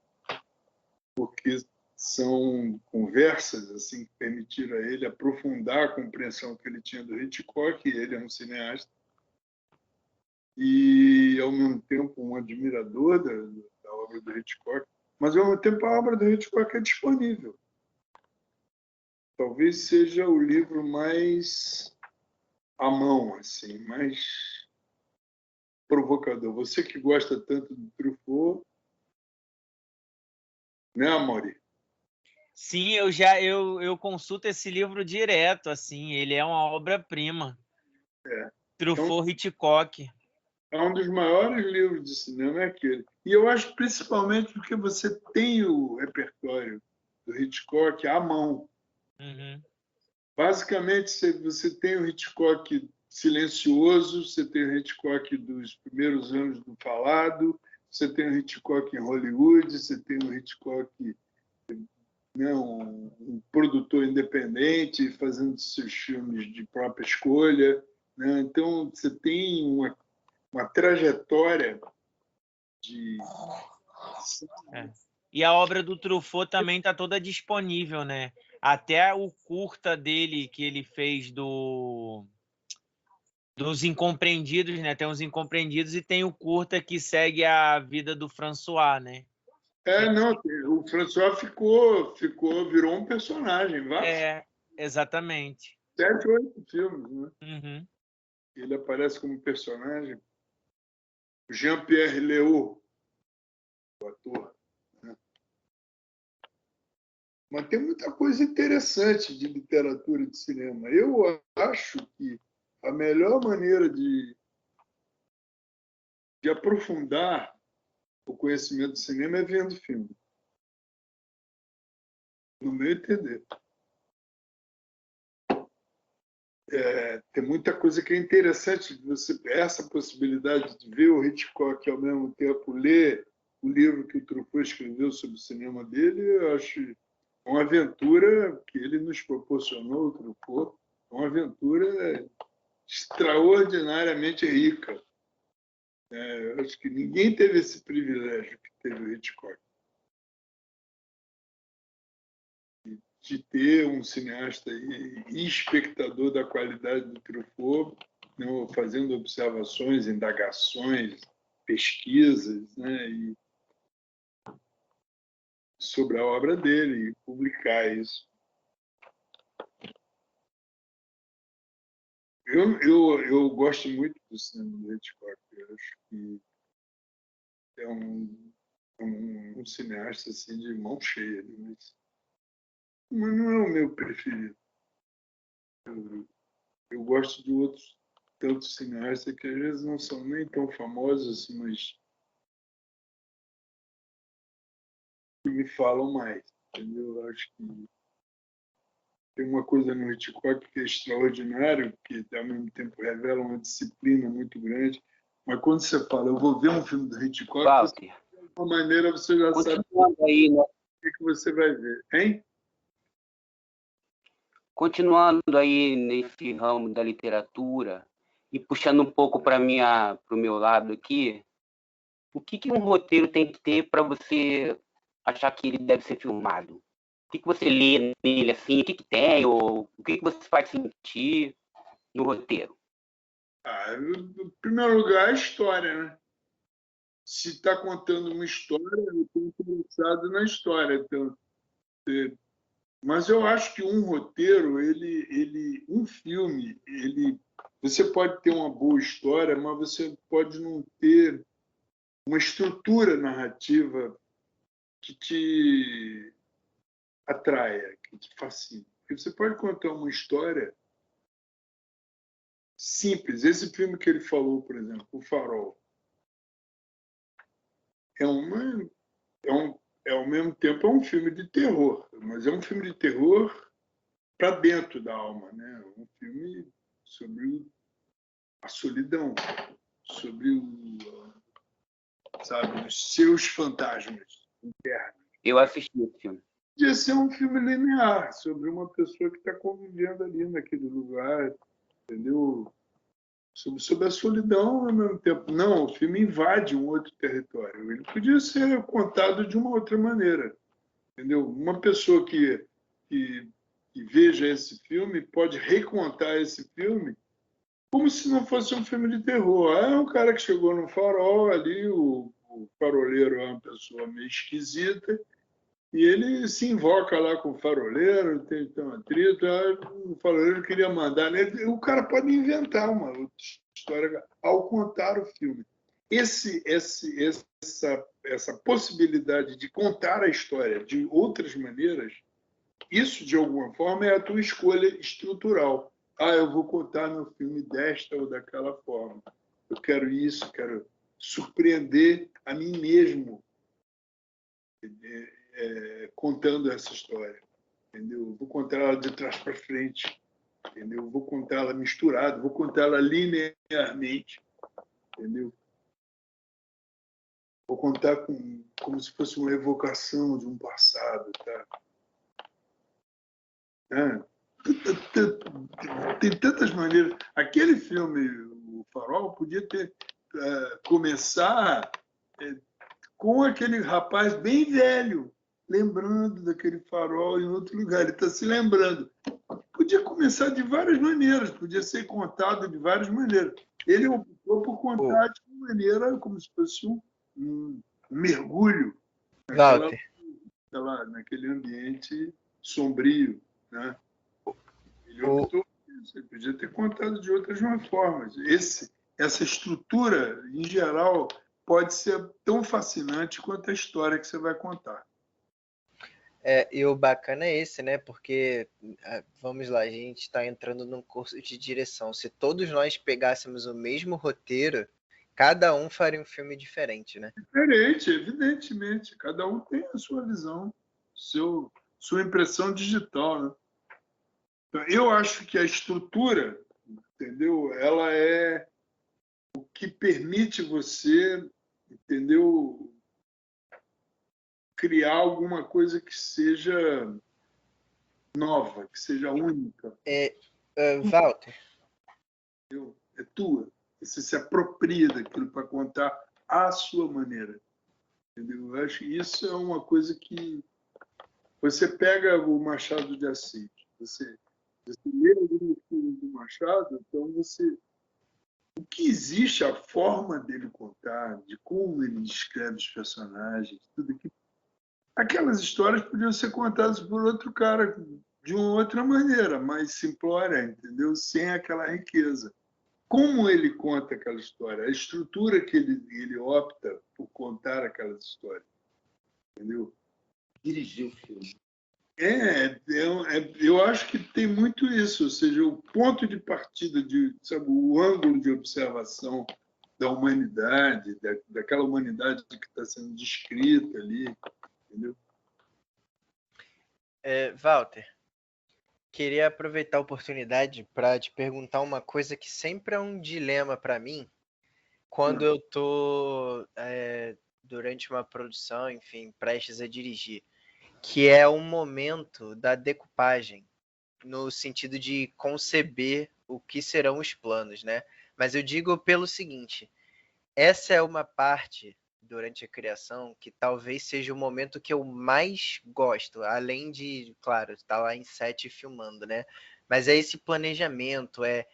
S2: porque são conversas assim que permitiram a ele aprofundar a compreensão que ele tinha do Hitchcock. Ele é um cineasta e, ao mesmo tempo, um admirador da obra do Hitchcock. mas ao mesmo tempo a obra do Hitchcock é disponível. Talvez seja o livro mais à mão, assim, mais provocador. Você que gosta tanto do Truffaut, né, Amaury?
S3: Sim, eu consulto esse livro direto, assim, ele é uma obra-prima.
S2: É.
S3: Truffaut, Hitchcock.
S2: É um dos maiores livros de cinema, é aquele. E eu acho principalmente porque você tem o repertório do Hitchcock à mão.
S3: Uhum.
S2: Basicamente, você tem o Hitchcock silencioso, você tem o Hitchcock dos primeiros anos do falado, você tem o Hitchcock em Hollywood, você tem o Hitchcock, né, um produtor independente, fazendo seus filmes de própria escolha. Né? Então, você tem uma trajetória de...
S3: É. E a obra do Truffaut também está toda disponível, né? Até o curta dele que ele fez dos Incompreendidos, né? Tem os Incompreendidos e tem o curta que segue a vida do François, né?
S2: Não, o François virou um personagem,
S3: Exatamente.
S2: 7, 8 filmes, né?
S3: Uhum.
S2: Ele aparece como personagem. Jean-Pierre Léaud, o ator. Né? Mas tem muita coisa interessante de literatura e de cinema. Eu acho que a melhor maneira de aprofundar o conhecimento do cinema é vendo filme. No meu entender. Tem muita coisa que é interessante. Essa possibilidade de ver o Hitchcock e, ao mesmo tempo, ler o livro que o Truffaut escreveu sobre o cinema dele, eu acho uma aventura que ele nos proporcionou, o Truffaut, uma aventura extraordinariamente rica. Eu acho que ninguém teve esse privilégio que teve o Hitchcock. De ter um cineasta e espectador da qualidade do Truffaut, né, fazendo observações, indagações, pesquisas, né, e sobre a obra dele, e publicar isso. Eu gosto muito do cinema do Hitchcock. Eu acho que é um cineasta assim, de mão cheia, mas não é o meu preferido. Eu gosto de outros tantos cineastas que às vezes não são nem tão famosos assim, mas que me falam mais. Entendeu? Eu acho que tem uma coisa no Hitchcock que é extraordinário, que ao mesmo tempo revela uma disciplina muito grande. Mas quando você fala, eu vou ver um filme do Hitchcock,
S5: Walter,
S2: de alguma maneira você já sabe
S5: aí, né?
S2: o que você vai ver. Hein?
S5: Continuando aí nesse ramo da literatura e puxando um pouco para o meu lado aqui, o que um roteiro tem que ter para você achar que ele deve ser filmado? O que você lê nele assim? O que tem? Ou o que você faz sentir no roteiro?
S2: Em primeiro lugar, a história, né? Se está contando uma história, eu estou interessado na história. Então, mas eu acho que um roteiro, um filme, você pode ter uma boa história, mas você pode não ter uma estrutura narrativa que te atraia, que te fascine. Porque você pode contar uma história simples. Esse filme que ele falou, por exemplo, O Farol, ao mesmo tempo é um filme de terror, mas é um filme de terror para dentro da alma, né? Um filme sobre a solidão, sobre os seus fantasmas internos.
S5: Eu assisti esse filme.
S2: Podia ser um filme linear sobre uma pessoa que está convivendo ali naquele lugar, entendeu? Sobre a solidão ao mesmo tempo. Não, o filme invade um outro território. Ele podia ser contado de uma outra maneira, entendeu? Uma pessoa que veja esse filme pode recontar esse filme como se não fosse um filme de terror. É um cara que chegou no farol ali, o o faroleiro é uma pessoa meio esquisita, e ele se invoca lá com o faroleiro, tem um atrito, o faroleiro queria mandar, né? O cara pode inventar uma outra história ao contar o filme. Essa possibilidade de contar a história de outras maneiras, isso, de alguma forma, é a tua escolha estrutural. Eu vou contar meu filme desta ou daquela forma. Eu quero isso, quero surpreender a mim mesmo contando essa história. Entendeu? Vou contar ela de trás para frente. Entendeu? Vou contar ela misturada, vou contar ela linearmente. Entendeu? Vou contar como se fosse uma evocação de um passado. Tá? Tem tantas maneiras. Aquele filme, O Farol, podia ter começar com aquele rapaz bem velho, lembrando daquele farol em outro lugar. Ele está se lembrando. Podia começar de várias maneiras, podia ser contado de várias maneiras. Ele optou por contar de uma maneira como se fosse um mergulho naquele ambiente sombrio. Né? Ele optou por isso. Ele podia ter contado de outras formas. Essa estrutura, em geral, pode ser tão fascinante quanto a história que você vai contar.
S6: E o bacana é esse, né? Porque, vamos lá, a gente está entrando num curso de direção. Se todos nós pegássemos o mesmo roteiro, cada um faria um filme diferente, né?
S2: Diferente, evidentemente. Cada um tem a sua visão, sua impressão digital, né? Então, eu acho que a estrutura, entendeu? Ela é o que permite você, entendeu? Criar alguma coisa que seja nova, que seja única.
S6: Walter.
S2: É tua. Você se apropria daquilo para contar à sua maneira. Entendeu? Eu acho que isso é uma coisa que você pega o Machado de Assis, você lê alguns filmes do Machado, então o que existe, a forma dele contar, de como ele descreve os personagens, tudo aquilo. Aquelas histórias podiam ser contadas por outro cara de uma outra maneira, mais simplória, entendeu? Sem aquela riqueza. Como ele conta aquela história, a estrutura que ele opta por contar aquelas histórias, entendeu?
S4: Dirigir o filme.
S2: Eu acho que tem muito isso, ou seja, o ponto de partida, sabe, o ângulo de observação da humanidade, daquela humanidade que está sendo descrita ali, entendeu?
S6: Walter, queria aproveitar a oportunidade para te perguntar uma coisa que sempre é um dilema para mim quando eu estou durante uma produção, enfim, prestes a dirigir, que é o momento da decupagem, no sentido de conceber o que serão os planos, né? Mas eu digo pelo seguinte, essa é uma parte durante a criação que talvez seja o momento que eu mais gosto, além de, claro, estar lá em set filmando, né? Mas é esse planejamento, é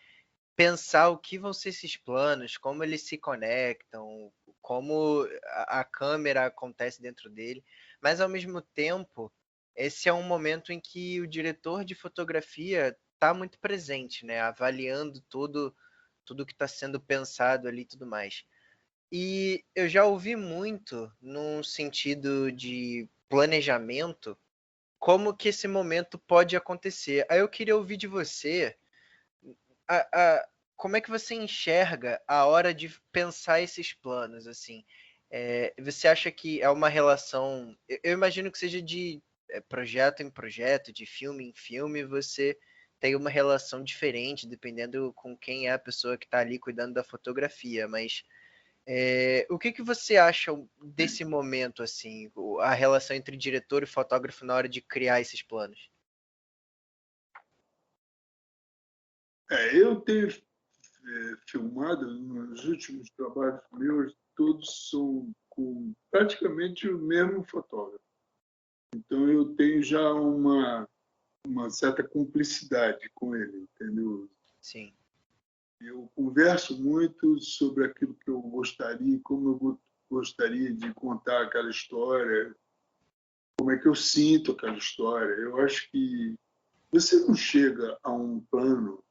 S6: pensar o que vão ser esses planos, como eles se conectam, como a câmera acontece dentro dele, mas ao mesmo tempo, esse é um momento em que o diretor de fotografia está muito presente, né? Avaliando tudo que está sendo pensado ali e tudo mais. E eu já ouvi muito num sentido de planejamento como que esse momento pode acontecer. Aí eu queria ouvir de você como é que você enxerga a hora de pensar esses planos, assim? Você acha que é uma relação... Eu imagino que seja de projeto em projeto, de filme em filme, você tem uma relação diferente, dependendo com quem é a pessoa que está ali cuidando da fotografia, mas o que você acha desse momento, assim, a relação entre diretor e fotógrafo na hora de criar esses planos?
S2: Eu tenho filmado nos últimos trabalhos meus, todos são com praticamente o mesmo fotógrafo. Então eu tenho já uma certa cumplicidade com ele, entendeu?
S6: Sim.
S2: Eu converso muito sobre aquilo que eu gostaria, como eu gostaria de contar aquela história, como é que eu sinto aquela história. Eu acho que você não chega a um plano,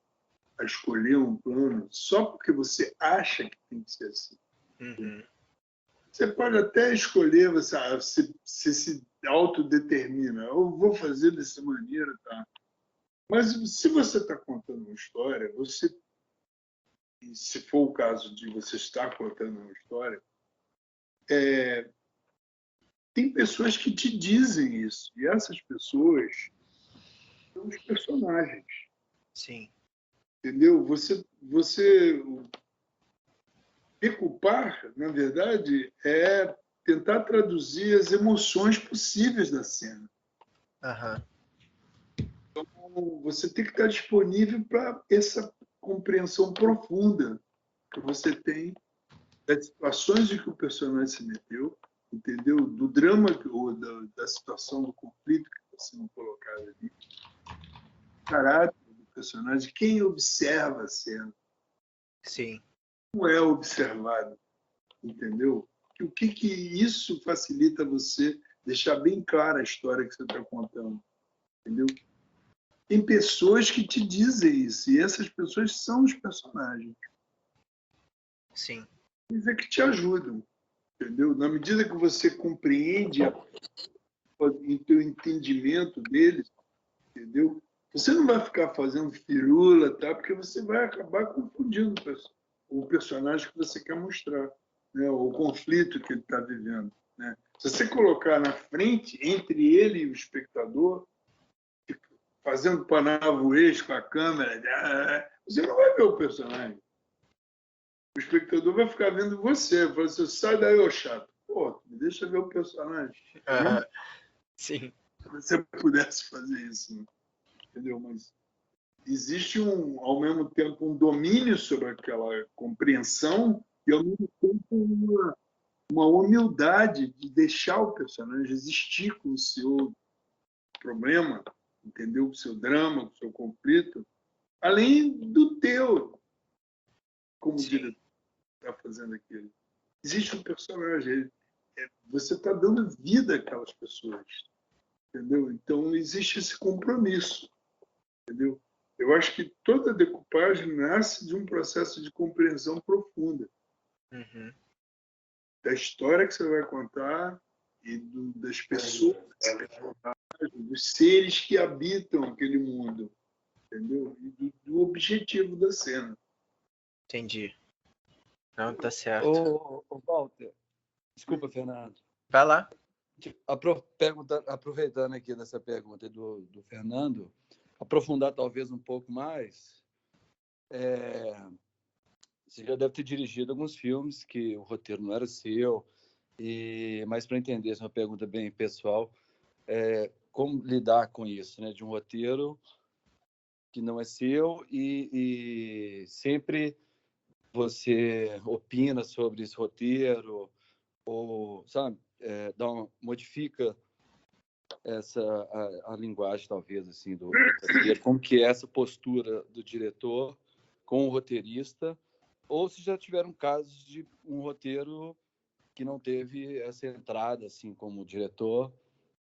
S2: a escolher um plano, só porque você acha que tem que ser assim.
S6: Uhum.
S2: Você pode até escolher, você se autodetermina, eu vou fazer dessa maneira, tá? Mas se você está contando uma história, se for o caso de você estar contando uma história, tem pessoas que te dizem isso, e essas pessoas são os personagens,
S6: Sim.
S2: entendeu? Você decupar, na verdade, é tentar traduzir as emoções possíveis da cena.
S6: Aham.
S2: Então, você tem que estar disponível para essa compreensão profunda que você tem das situações em que o personagem se meteu, entendeu? Do drama ou da situação, do conflito que está sendo colocado ali, o caráter do personagem, quem observa a cena,
S6: Sim.
S2: como é observado, entendeu? O que isso facilita você deixar bem clara a história que você está contando, entendeu? Tem pessoas que te dizem isso, e essas pessoas são os personagens.
S6: Sim.
S2: Eles é que te ajudam, entendeu? Na medida que você compreende o teu entendimento deles, entendeu? Você não vai ficar fazendo firula, tá? Porque você vai acabar confundindo o personagem que você quer mostrar, né? O conflito que ele está vivendo, né? Se você colocar na frente, entre ele e o espectador, fazendo panavoês com a câmera, você não vai ver o personagem. O espectador vai ficar vendo você. Vai falar assim, sai daí, ô chato. Pô, me deixa ver o personagem.
S6: Aham. Sim.
S2: Se você pudesse fazer isso, né? Entendeu? Mas existe, ao mesmo tempo, um domínio sobre aquela compreensão e, ao mesmo tempo, uma humildade de deixar o personagem existir com o seu problema, entendeu? Com o seu drama, com o seu conflito, além do teu, como
S6: Sim.
S2: diretor está fazendo aquilo. Existe um personagem, você está dando vida àquelas pessoas, entendeu? Então existe esse compromisso, entendeu? Eu acho que toda decupagem nasce de um processo de compreensão profunda
S6: Uhum.
S2: da história que você vai contar e das pessoas, dos seres que habitam aquele mundo, entendeu? E do objetivo da cena.
S6: Entendi. Não, tá certo.
S4: Ô, Walter, desculpa, Fernando.
S6: Vai lá.
S4: Aproveitando aqui dessa pergunta do Fernando, aprofundar talvez um pouco mais, você já deve ter dirigido alguns filmes que o roteiro não era seu, mas para entender, essa é uma pergunta bem pessoal, como lidar com isso, né? De um roteiro que não é seu e sempre você opina sobre esse roteiro ou, sabe, modifica a linguagem, talvez, assim, do roteiro, como que é essa postura do diretor com o roteirista, ou se já tiveram casos de um roteiro que não teve essa entrada, assim, como diretor,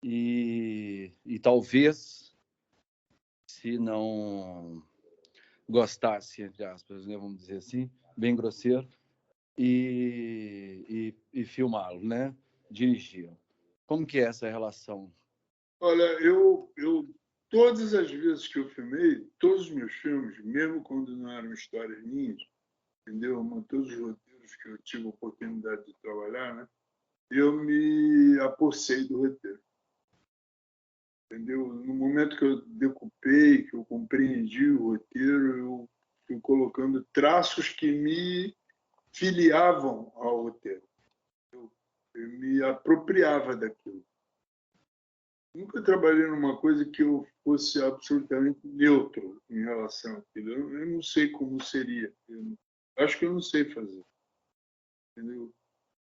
S4: e talvez, se não gostasse, entre aspas, né, vamos dizer assim, bem grosseiro, e filmá-lo, né? Dirigi-lo. Como que é essa relação?
S2: Olha, eu todas as vezes que eu filmei, todos os meus filmes, mesmo quando não eram histórias minhas, entendeu? Mas todos os roteiros que eu tive a oportunidade de trabalhar, né? Eu me apossei do roteiro, entendeu? No momento que eu decupei, que eu compreendi o roteiro, eu fui colocando traços que me filiavam ao roteiro. Eu me apropriava daquilo. Nunca trabalhei numa coisa que eu fosse absolutamente neutro em relação àquilo. Eu não sei como seria. Acho que eu não sei fazer. Entendeu?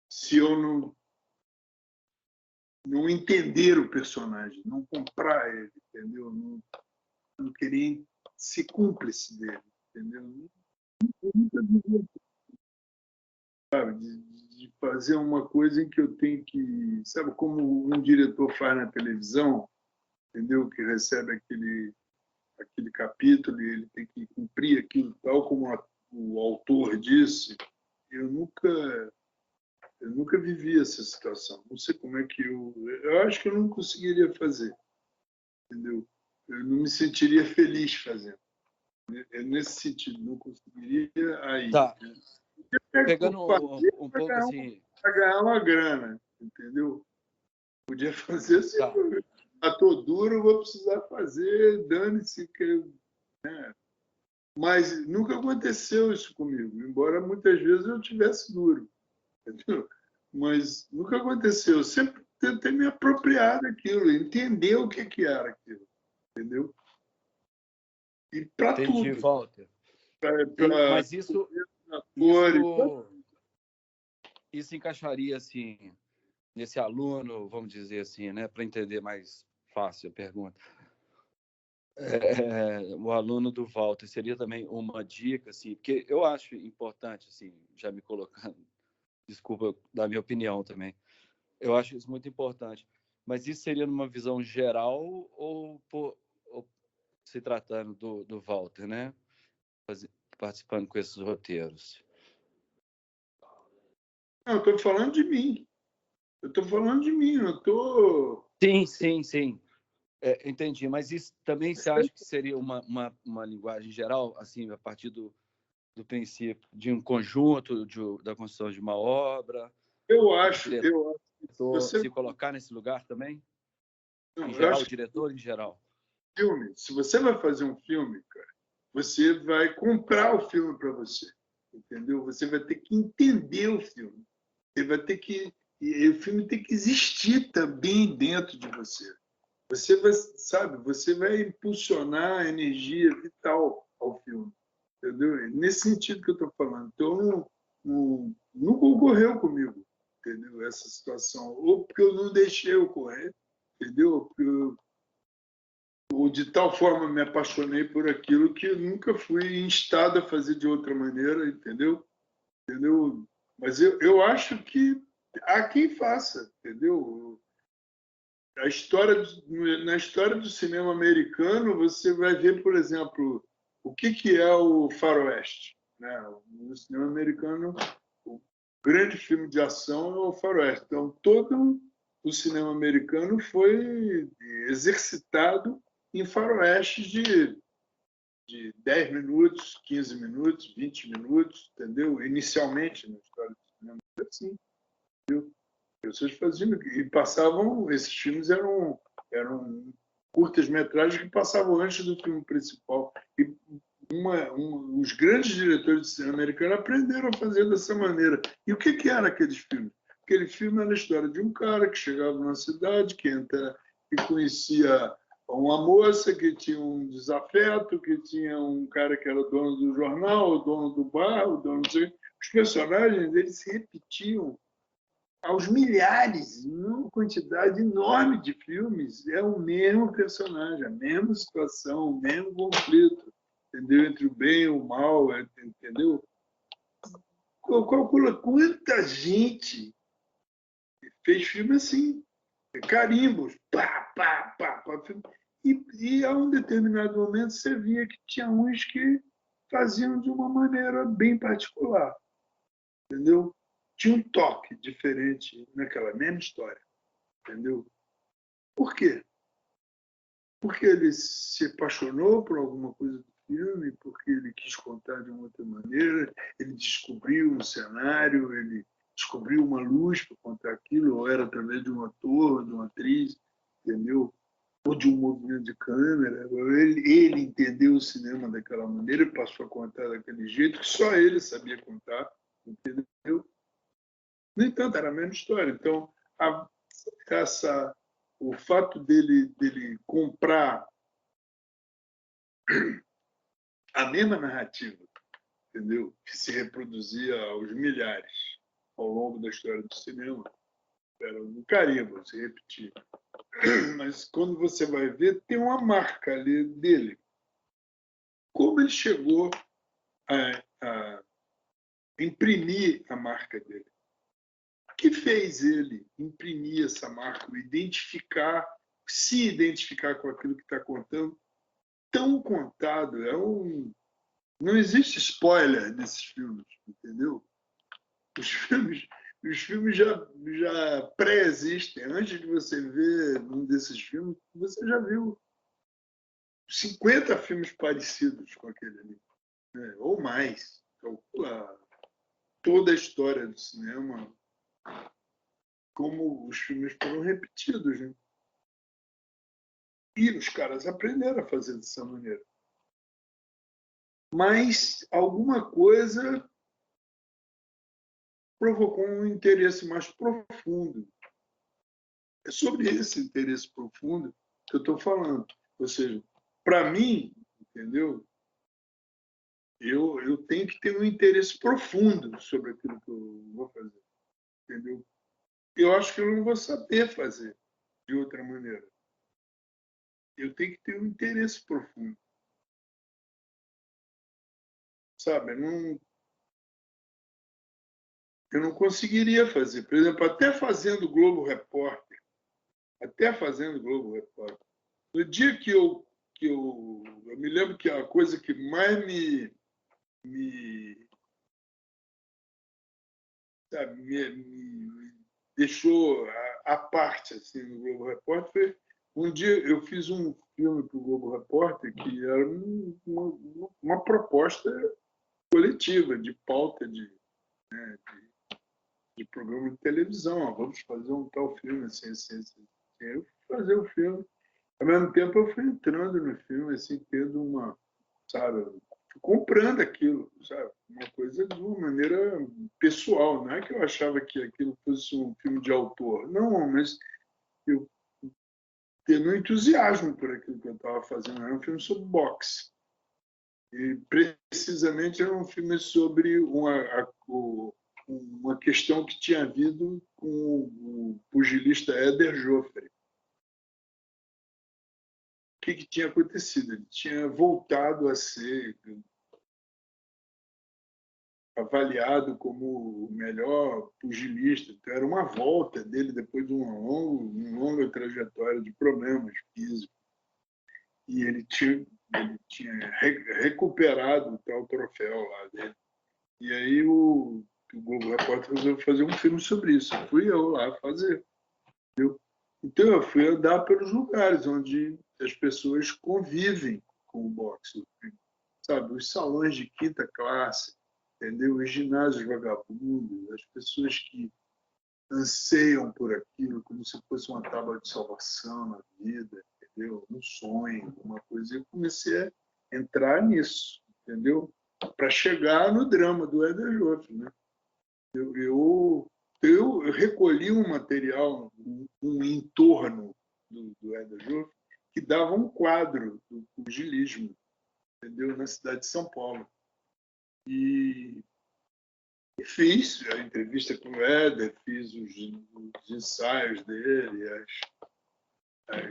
S2: Se eu não entender o personagem, não comprar ele, entendeu? Não querer ser cúmplice dele, entendeu? Eu nunca vivi, sabe, de fazer uma coisa em que eu tenho que... Sabe como um diretor faz na televisão, entendeu? Que recebe aquele capítulo e ele tem que cumprir aquilo, tal como o autor disse. Eu nunca vivi essa situação. Não sei como é que eu acho que eu não conseguiria fazer, entendeu? Eu não me sentiria feliz fazendo. É nesse sentido, não conseguiria aí.
S4: Tá.
S2: Né?
S4: Pegando um pouco assim...
S2: Para ganhar uma grana, entendeu? Podia fazer assim,
S4: Tá.
S2: estou duro, vou precisar fazer, dane-se. Né? Mas nunca aconteceu isso comigo, embora muitas vezes eu tivesse duro. Entendeu? Mas nunca aconteceu. Eu sempre tentei me apropriar daquilo, entender o que era aquilo. Entendeu? E para
S4: Entendi,
S2: tudo.
S4: Walter. Mas isso encaixaria assim nesse aluno, vamos dizer assim, né, para entender mais fácil a pergunta. O aluno do Walter seria também uma dica, assim, porque eu acho importante, assim, já me colocando, desculpa da minha opinião também, eu acho isso muito importante. Mas isso seria numa visão geral ou se tratando do Walter, né? Participando com esses roteiros?
S2: Não, eu estou falando de mim. Eu estou...
S4: Sim. Entendi, mas isso também você acha que seria uma linguagem geral, assim, a partir do princípio de um conjunto, da construção de uma obra?
S2: Eu acho
S4: você se colocar nesse lugar também?
S2: Não,
S4: em geral, o diretor em geral?
S2: Filme. Se você vai fazer um filme, cara, você vai comprar o filme para você, entendeu? Você vai ter que entender o filme. Você vai ter que... o filme tem que existir também dentro de você. Você vai, sabe, você vai impulsionar a energia vital ao filme, entendeu? É nesse sentido que eu estou falando. Então, nunca ocorreu comigo, entendeu? Essa situação. Ou porque eu não deixei ocorrer, entendeu? Ou de tal forma me apaixonei por aquilo que eu nunca fui instado a fazer de outra maneira, entendeu? Mas eu acho que há quem faça, entendeu? Na história do cinema americano, você vai ver, por exemplo, o que é o faroeste. Né? No cinema americano, o grande filme de ação é o faroeste. Então, todo o cinema americano foi exercitado em faroestes de 10 minutos, 15 minutos, 20 minutos, entendeu? Inicialmente, na história do cinema, assim, entendeu? Pessoas faziam e passavam. Esses filmes eram curtas-metragens que passavam antes do filme principal. E os grandes diretores de cinema americano aprenderam a fazer dessa maneira. E o que eram aqueles filmes? Aquele filme era a história de um cara que chegava numa cidade, que conhecia uma moça que tinha um desafeto, que tinha um cara que era dono do jornal, o dono do bar, o dono do... Os personagens eles se repetiam aos milhares, uma quantidade enorme de filmes, é o mesmo personagem, a mesma situação, o mesmo conflito, entendeu? Entre o bem e o mal, entendeu? Calcula quanta gente fez filme assim, carimbos, pá, pá, pá, pá. E a um determinado momento você via que tinha uns que faziam de uma maneira bem particular, entendeu? Tinha um toque diferente naquela mesma história, entendeu? Por quê? Porque ele se apaixonou por alguma coisa do filme, porque ele quis contar de uma outra maneira, ele descobriu um cenário, ele descobriu uma luz para contar aquilo, ou era através de um ator, de uma atriz, entendeu? Ou de um movimento de câmera. Ele entendeu o cinema daquela maneira e passou a contar daquele jeito que só ele sabia contar, entendeu? No entanto, era a mesma história. Então, o fato dele comprar a mesma narrativa, entendeu? Que se reproduzia aos milhares ao longo da história do cinema, era um carimbo, se repetia. Mas quando você vai ver, tem uma marca ali dele. Como ele chegou a imprimir a marca dele? que fez ele imprimir essa marca, se identificar com aquilo que está contando, tão contado. Não existe spoiler nesses filmes, entendeu? Os filmes já pré-existem. Antes de você ver um desses filmes, você já viu 50 filmes parecidos com aquele ali, né? Ou mais. Calcula toda a história do cinema, como os filmes foram repetidos, né? E os caras aprenderam a fazer dessa maneira. Mas alguma coisa provocou um interesse mais profundo. É sobre esse interesse profundo que eu estou falando. Ou seja, para mim, entendeu? Eu tenho que ter um interesse profundo sobre aquilo que eu vou fazer, entendeu? Eu acho que eu não vou saber fazer de outra maneira. Eu tenho que ter um interesse profundo, sabe? Eu não conseguiria fazer. Por exemplo, até fazendo Globo Repórter, no dia que eu me lembro que a coisa que mais me deixou à parte assim, no Globo Repórter foi um dia eu fiz um filme para o Globo Repórter que era uma proposta coletiva de pauta de programa de televisão. Vamos fazer um tal filme assim. Eu fui fazer o filme. Ao mesmo tempo, eu fui entrando no filme, assim, tendo sabe, comprando aquilo, sabe? Uma coisa de uma maneira pessoal. Não é que eu achava que aquilo fosse um filme de autor. Não, mas eu tendo um entusiasmo por aquilo que eu estava fazendo. Era um filme sobre boxe. E, precisamente, era um filme sobre uma questão que tinha havido com o pugilista Éder Joffre. O que tinha acontecido? Ele tinha voltado a ser avaliado como o melhor pugilista. Então, era uma volta dele depois de uma longa trajetória de problemas físicos. E ele tinha recuperado o tal troféu lá dele. E aí o Globo Repórter resolveu fazer um filme sobre isso. Fui eu lá fazer. Entendeu? Então, eu fui andar pelos lugares onde as pessoas convivem com o boxe, sabe? Os salões de quinta classe, entendeu? Os ginásios vagabundos, as pessoas que anseiam por aquilo como se fosse uma tábua de salvação na vida, entendeu? Um sonho, uma coisa. E eu comecei a entrar nisso, entendeu? Para chegar no drama do Éder Joffre, né? Eu recolhi um material, um entorno do Éder Joffre, que dava um quadro do pugilismo, entendeu? Na cidade de São Paulo. E fiz a entrevista com o Éder, fiz os ensaios dele,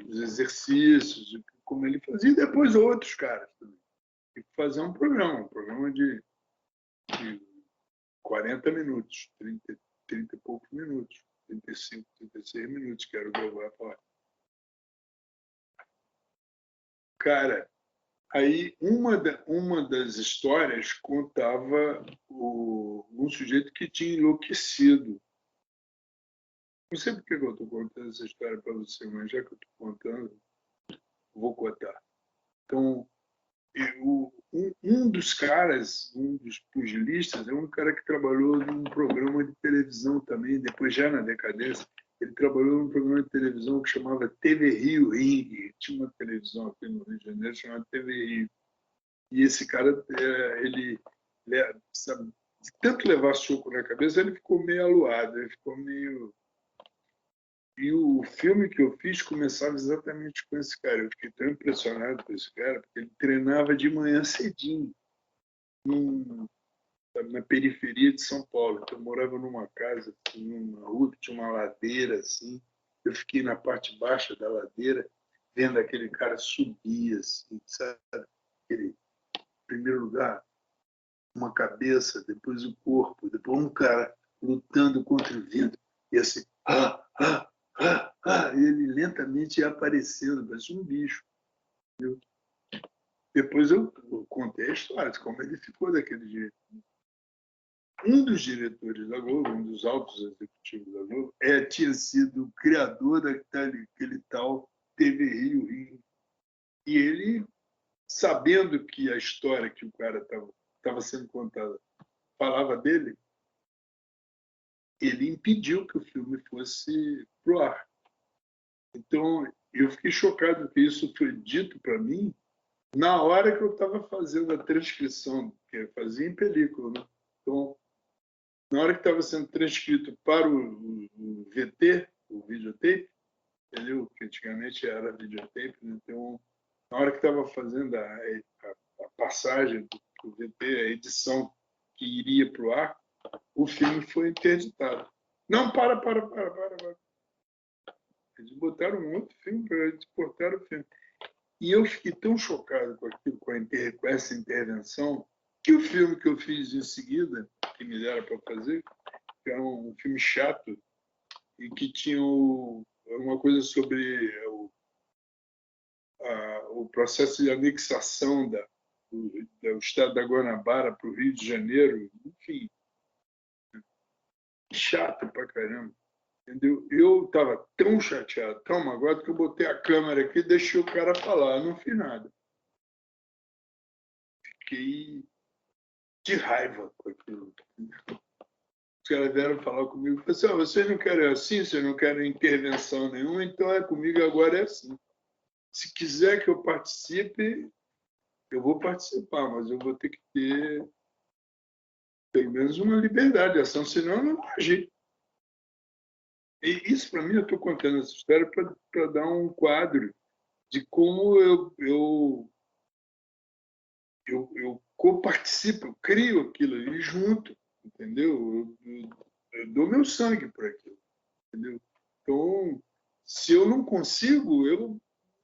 S2: os exercícios, como ele fazia, e depois outros caras também. E fazer um programa de 40 minutos, 30 e poucos minutos, 35, 36 minutos, que era o que eu vou falar. Cara, aí uma das histórias contava um sujeito que tinha enlouquecido. Não sei por que eu estou contando essa história para você, mas já que eu estou contando, vou contar. Então, um dos caras, um dos pugilistas, é um cara que trabalhou num programa de televisão também, depois já na decadência, ele trabalhou num programa de televisão que chamava TV Rio Ring. Tinha uma televisão aqui no Rio de Janeiro chamada TV Rio. E esse cara, ele sabe, de tanto levar soco na cabeça, ele ficou meio aluado, ele ficou meio... E o filme que eu fiz começava exatamente com esse cara. Eu fiquei tão impressionado com esse cara, porque ele treinava de manhã cedinho, na periferia de São Paulo. Então, eu morava numa casa, numa rua que tinha uma ladeira assim. Eu fiquei na parte baixa da ladeira, vendo aquele cara subir, assim, sabe? Em primeiro lugar, uma cabeça, depois o corpo, depois um cara lutando contra o vento. e assim, e ele lentamente ia aparecendo, parecia um bicho. Entendeu? Depois eu contei a história de como ele ficou daquele jeito. Um dos diretores da Globo, um dos altos executivos da Globo, tinha sido o criador daquele tal TV Rio. E ele, sabendo que a história que o cara estava sendo contada falava dele, ele impediu que o filme fosse pro ar. Então, eu fiquei chocado que isso foi dito para mim na hora que eu estava fazendo a transcrição, que eu fazia em película, né? Então, na hora que estava sendo transcrito para o VT, o videotape, entendeu? Que antigamente era videotape, né? Então, na hora que estava fazendo a passagem do VT, a edição que iria para o ar, o filme foi interditado. Não, para. Eles botaram um outro filme para exportar o filme. E eu fiquei tão chocado com aquilo, com essa intervenção, que o filme que eu fiz em seguida, que me deram para fazer, que era um filme chato e que tinha uma coisa sobre o processo de anexação do estado da Guanabara para o Rio de Janeiro, enfim, chato pra caramba. Entendeu? Eu estava tão chateado, tão magoado, que eu botei a câmera aqui e deixei o cara falar, não fiz nada. Fiquei de raiva com aquilo. Os caras vieram falar comigo, falaram assim, vocês não querem assim, vocês não querem intervenção nenhuma, então comigo agora é assim. Se quiser que eu participe, eu vou participar, mas eu vou ter que ter pelo menos uma liberdade de ação, senão eu não vou agir. E isso, para mim, eu estou contando essa história para dar um quadro de como eu co-participo, eu crio aquilo ali junto, entendeu? Eu dou meu sangue por aquilo, entendeu? Então, se eu não consigo, eu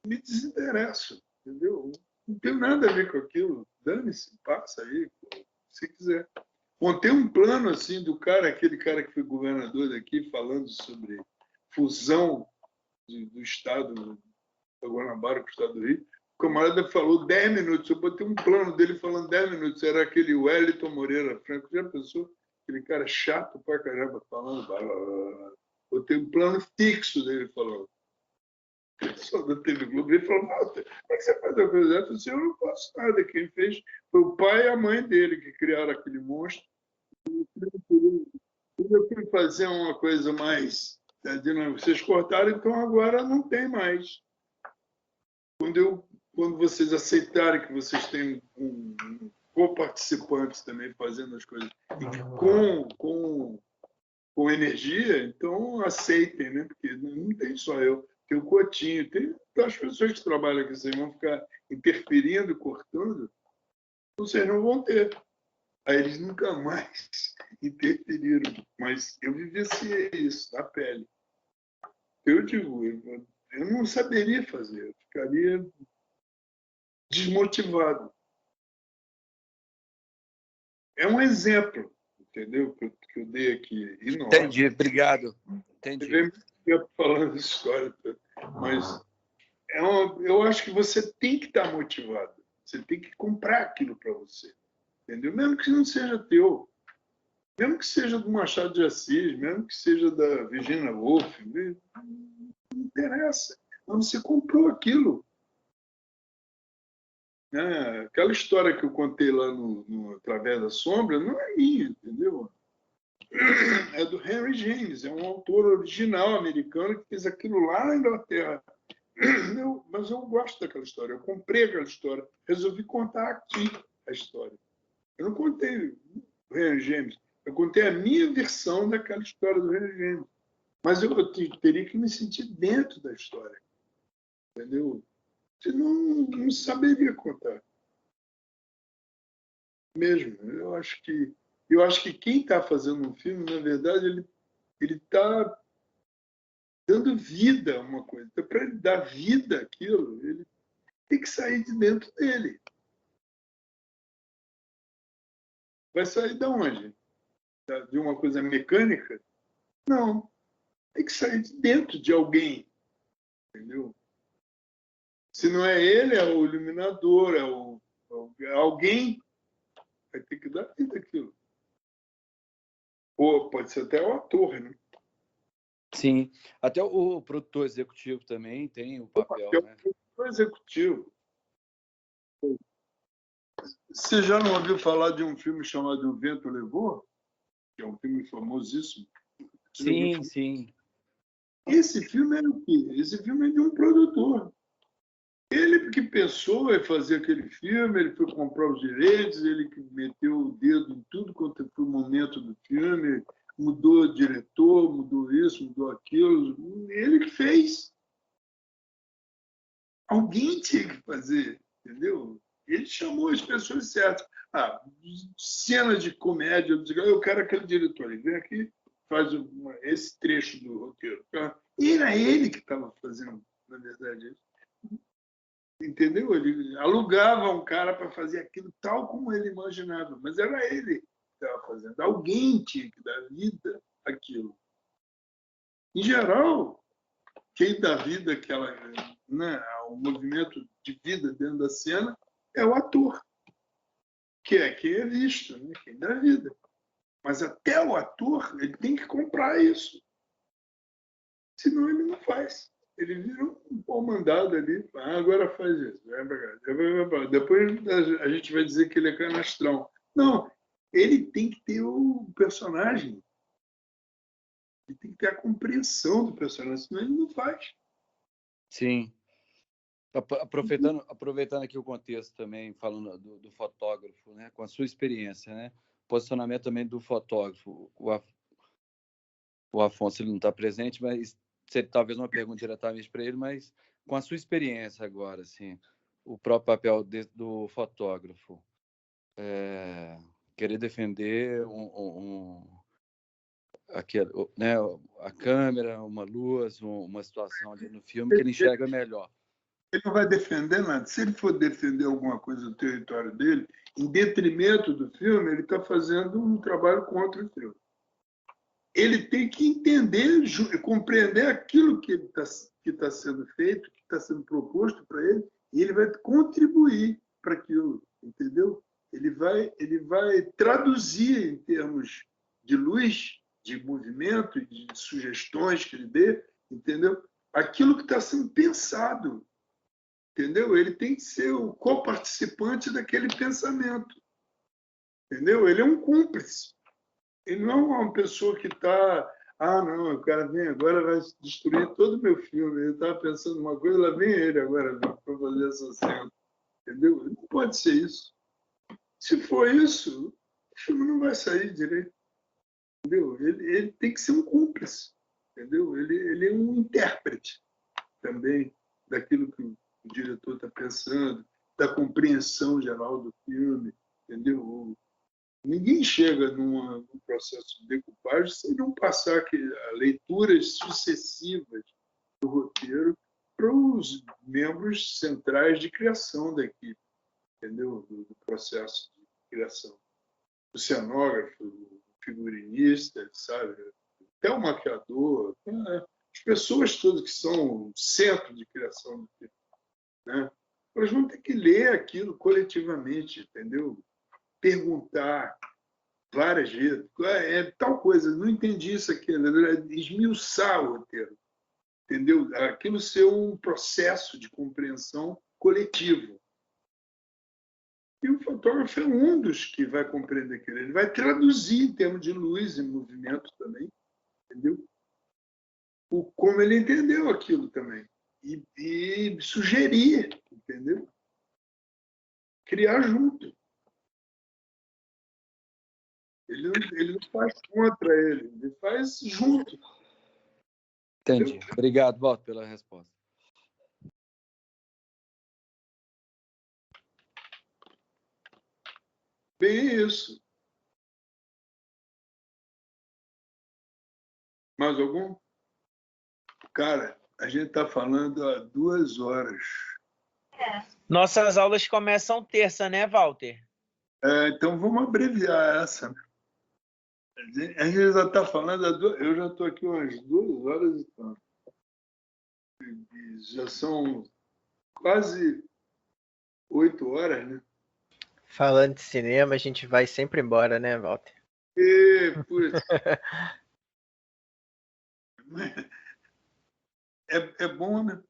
S2: me desinteresso, entendeu? Não tem nada a ver com aquilo. Dane-se, passa aí, se quiser. Montei um plano assim do aquele cara que foi governador daqui, falando sobre fusão do estado da Guanabara com o estado do Rio. O camarada falou 10 minutos. Eu botei um plano dele falando 10 minutos. Era aquele Wellington Moreira Franco. Já pensou? Aquele cara chato pra caramba falando. Botei um plano fixo dele falando. Só da TV Globo. Ele falou, Walter, como é que você faz a coisa dessa? Eu falei assim, eu não posso nada. Quem fez foi o pai e a mãe dele que criaram aquele monstro. Eu fui fazer uma coisa mais... Vocês cortaram, então agora não tem mais. Quando vocês aceitarem que vocês têm co-participantes também fazendo as coisas com energia, então aceitem, né? Porque não tem só eu, tem o Coutinho, tem as pessoas que trabalham aqui, vocês vão ficar interferindo, cortando, vocês não vão ter. Aí eles nunca mais interferiram, mas eu vivenciei isso na pele. Eu digo, eu não saberia fazer, eu ficaria desmotivado. É um exemplo, entendeu? Que eu dei aqui.
S4: Entendi, obrigado. Entendi.
S2: Eu muito tempo falando essa história, mas eu acho que você tem que estar motivado. Você tem que comprar aquilo para você, entendeu? Mesmo que não seja teu, mesmo que seja do Machado de Assis, mesmo que seja da Virginia Woolf, não interessa. Mas você comprou aquilo. Aquela história que eu contei lá no Através da Sombra não é minha, entendeu? É do Henry James, é um autor original americano que fez aquilo lá na Inglaterra. Mas eu gosto daquela história, eu comprei aquela história, resolvi contar aqui a história. Eu não contei o Henry James, eu contei a minha versão daquela história do Henry James. Mas eu teria que me sentir dentro da história, entendeu? Senão não saberia contar. Mesmo. Eu acho que quem está fazendo um filme, na verdade, ele está dando vida a uma coisa. Então, para ele dar vida àquilo, ele tem que sair de dentro dele. Vai sair de onde? De uma coisa mecânica? Não. tem que sair de dentro de alguém, entendeu? Se não é ele, é o iluminador, é alguém, vai ter que dar vida àquilo. Ou pode ser até o ator, né?
S4: Sim, até o produtor executivo também tem o papel, né?
S2: O produtor executivo. Você já não ouviu falar de um filme chamado O Vento Levou? Que é um filme famosíssimo.
S4: Sim, sim.
S2: Esse filme é o quê? Esse filme é de um produtor. Ele que pensou em fazer aquele filme, ele foi comprar os direitos, ele que meteu o dedo em tudo quanto foi o momento do filme, mudou o diretor, mudou isso, mudou aquilo. Ele que fez. Alguém tinha que fazer, entendeu? Ele chamou as pessoas certas. Cena de comédia, eu quero aquele diretor. Ele vem aqui, faz esse trecho do roteiro. E era ele que estava fazendo, na verdade, isso. Entendeu? Ele alugava um cara para fazer aquilo tal como ele imaginava, mas era ele que estava fazendo. Alguém tinha que dar vida àquilo. Em geral, quem dá vida àquela, né, ao movimento de vida dentro da cena é o ator, que é quem é visto, né, quem dá vida. Mas até o ator ele tem que comprar isso. Senão ele não faz. Ele vira um pau mandado ali. Agora faz isso. Depois a gente vai dizer que ele é canastrão. Não, ele tem que ter o personagem. Ele tem que ter a compreensão do personagem, senão ele não faz.
S4: Sim. Aproveitando aqui o contexto também, falando do fotógrafo, né, com a sua experiência, né, posicionamento também do fotógrafo. O Afonso ele não está presente, mas talvez uma pergunta diretamente para ele, mas com a sua experiência agora, assim, o próprio papel do fotógrafo, querer defender né, a câmera, uma luz, uma situação ali no filme que ele enxerga melhor.
S2: Ele não vai defender nada. Se ele for defender alguma coisa do território dele, em detrimento do filme, ele está fazendo um trabalho contra o filme. Ele tem que entender, compreender aquilo que está sendo feito, que está sendo proposto para ele, e ele vai contribuir para aquilo, entendeu? Ele vai traduzir em termos de luz, de movimento, de sugestões que ele dê, entendeu? Aquilo que está sendo pensado, entendeu? Ele tem que ser o coparticipante daquele pensamento, entendeu? Ele é um cúmplice. Ele não é uma pessoa que está... não, o cara vem agora, vai destruir todo o meu filme. Ele estava pensando uma coisa, lá vem ele agora para fazer essa cena. Entendeu? Não pode ser isso. Se for isso, o filme não vai sair direito. Entendeu? Ele tem que ser um cúmplice. Entendeu? Ele é um intérprete também daquilo que o diretor está pensando, da compreensão geral do filme. Entendeu? Ninguém chega num processo de decupagem sem não passar leituras sucessivas do roteiro para os membros centrais de criação da equipe, entendeu? Do processo de criação. O cenógrafo, o figurinista, sabe? Até o maquiador, as pessoas todas que são o centro de criação do filme, né? Elas vão ter que ler aquilo coletivamente, entendeu? Perguntar várias vezes, tal coisa, não entendi isso aqui, esmiuçar o roteiro, entendeu? Aquilo ser um processo de compreensão coletivo. E o fotógrafo é um dos que vai compreender aquilo, ele vai traduzir em termos de luz e movimento também, entendeu? Como ele entendeu aquilo também. E sugerir, entendeu? Criar junto. Ele não faz contra ele faz junto.
S4: Entendi. Obrigado, Walter, pela resposta.
S2: Bem isso. Mais algum? Cara, a gente está falando há 2 horas.
S3: Nossas aulas começam terça, né, Walter?
S2: Então vamos abreviar essa. A gente já está falando, eu já estou aqui umas 2 horas e tanto. Já são quase 8 horas, né?
S6: Falando de cinema, a gente vai sempre embora, né, Walter?
S2: Putz. É bom, né?